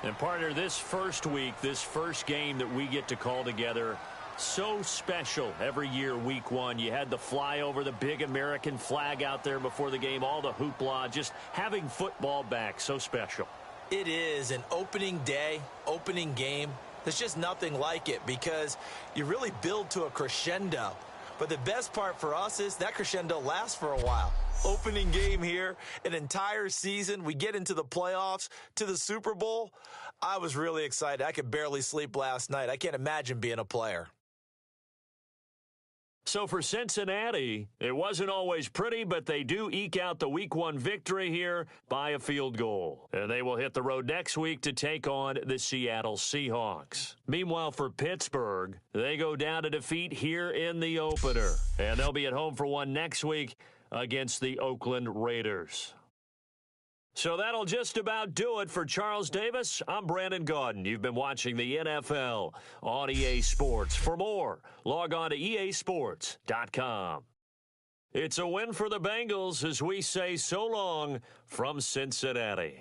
[SPEAKER 2] And partner, this first week, this first game that we get to call together, so special every year, week 1. You had the flyover, the big American flag out there before the game, all the hoopla, just having football back, so special.
[SPEAKER 3] It is an opening day, opening game. There's just nothing like it because you really build to a crescendo. But the best part for us is that crescendo lasts for a while. Opening game here, an entire season. We get into the playoffs, to the Super Bowl. I was really excited. I could barely sleep last night. I can't imagine being a player.
[SPEAKER 2] So for Cincinnati, it wasn't always pretty, but they do eke out the Week 1 victory here by a field goal. And they will hit the road next week to take on the Seattle Seahawks. Meanwhile, for Pittsburgh, they go down to defeat here in the opener. And they'll be at home for one next week against the Oakland Raiders. So that'll just about do it for Charles Davis. I'm Brandon Gaudin. You've been watching the NFL on EA Sports. For more, log on to easports.com. It's a win for the Bengals as we say so long from Cincinnati.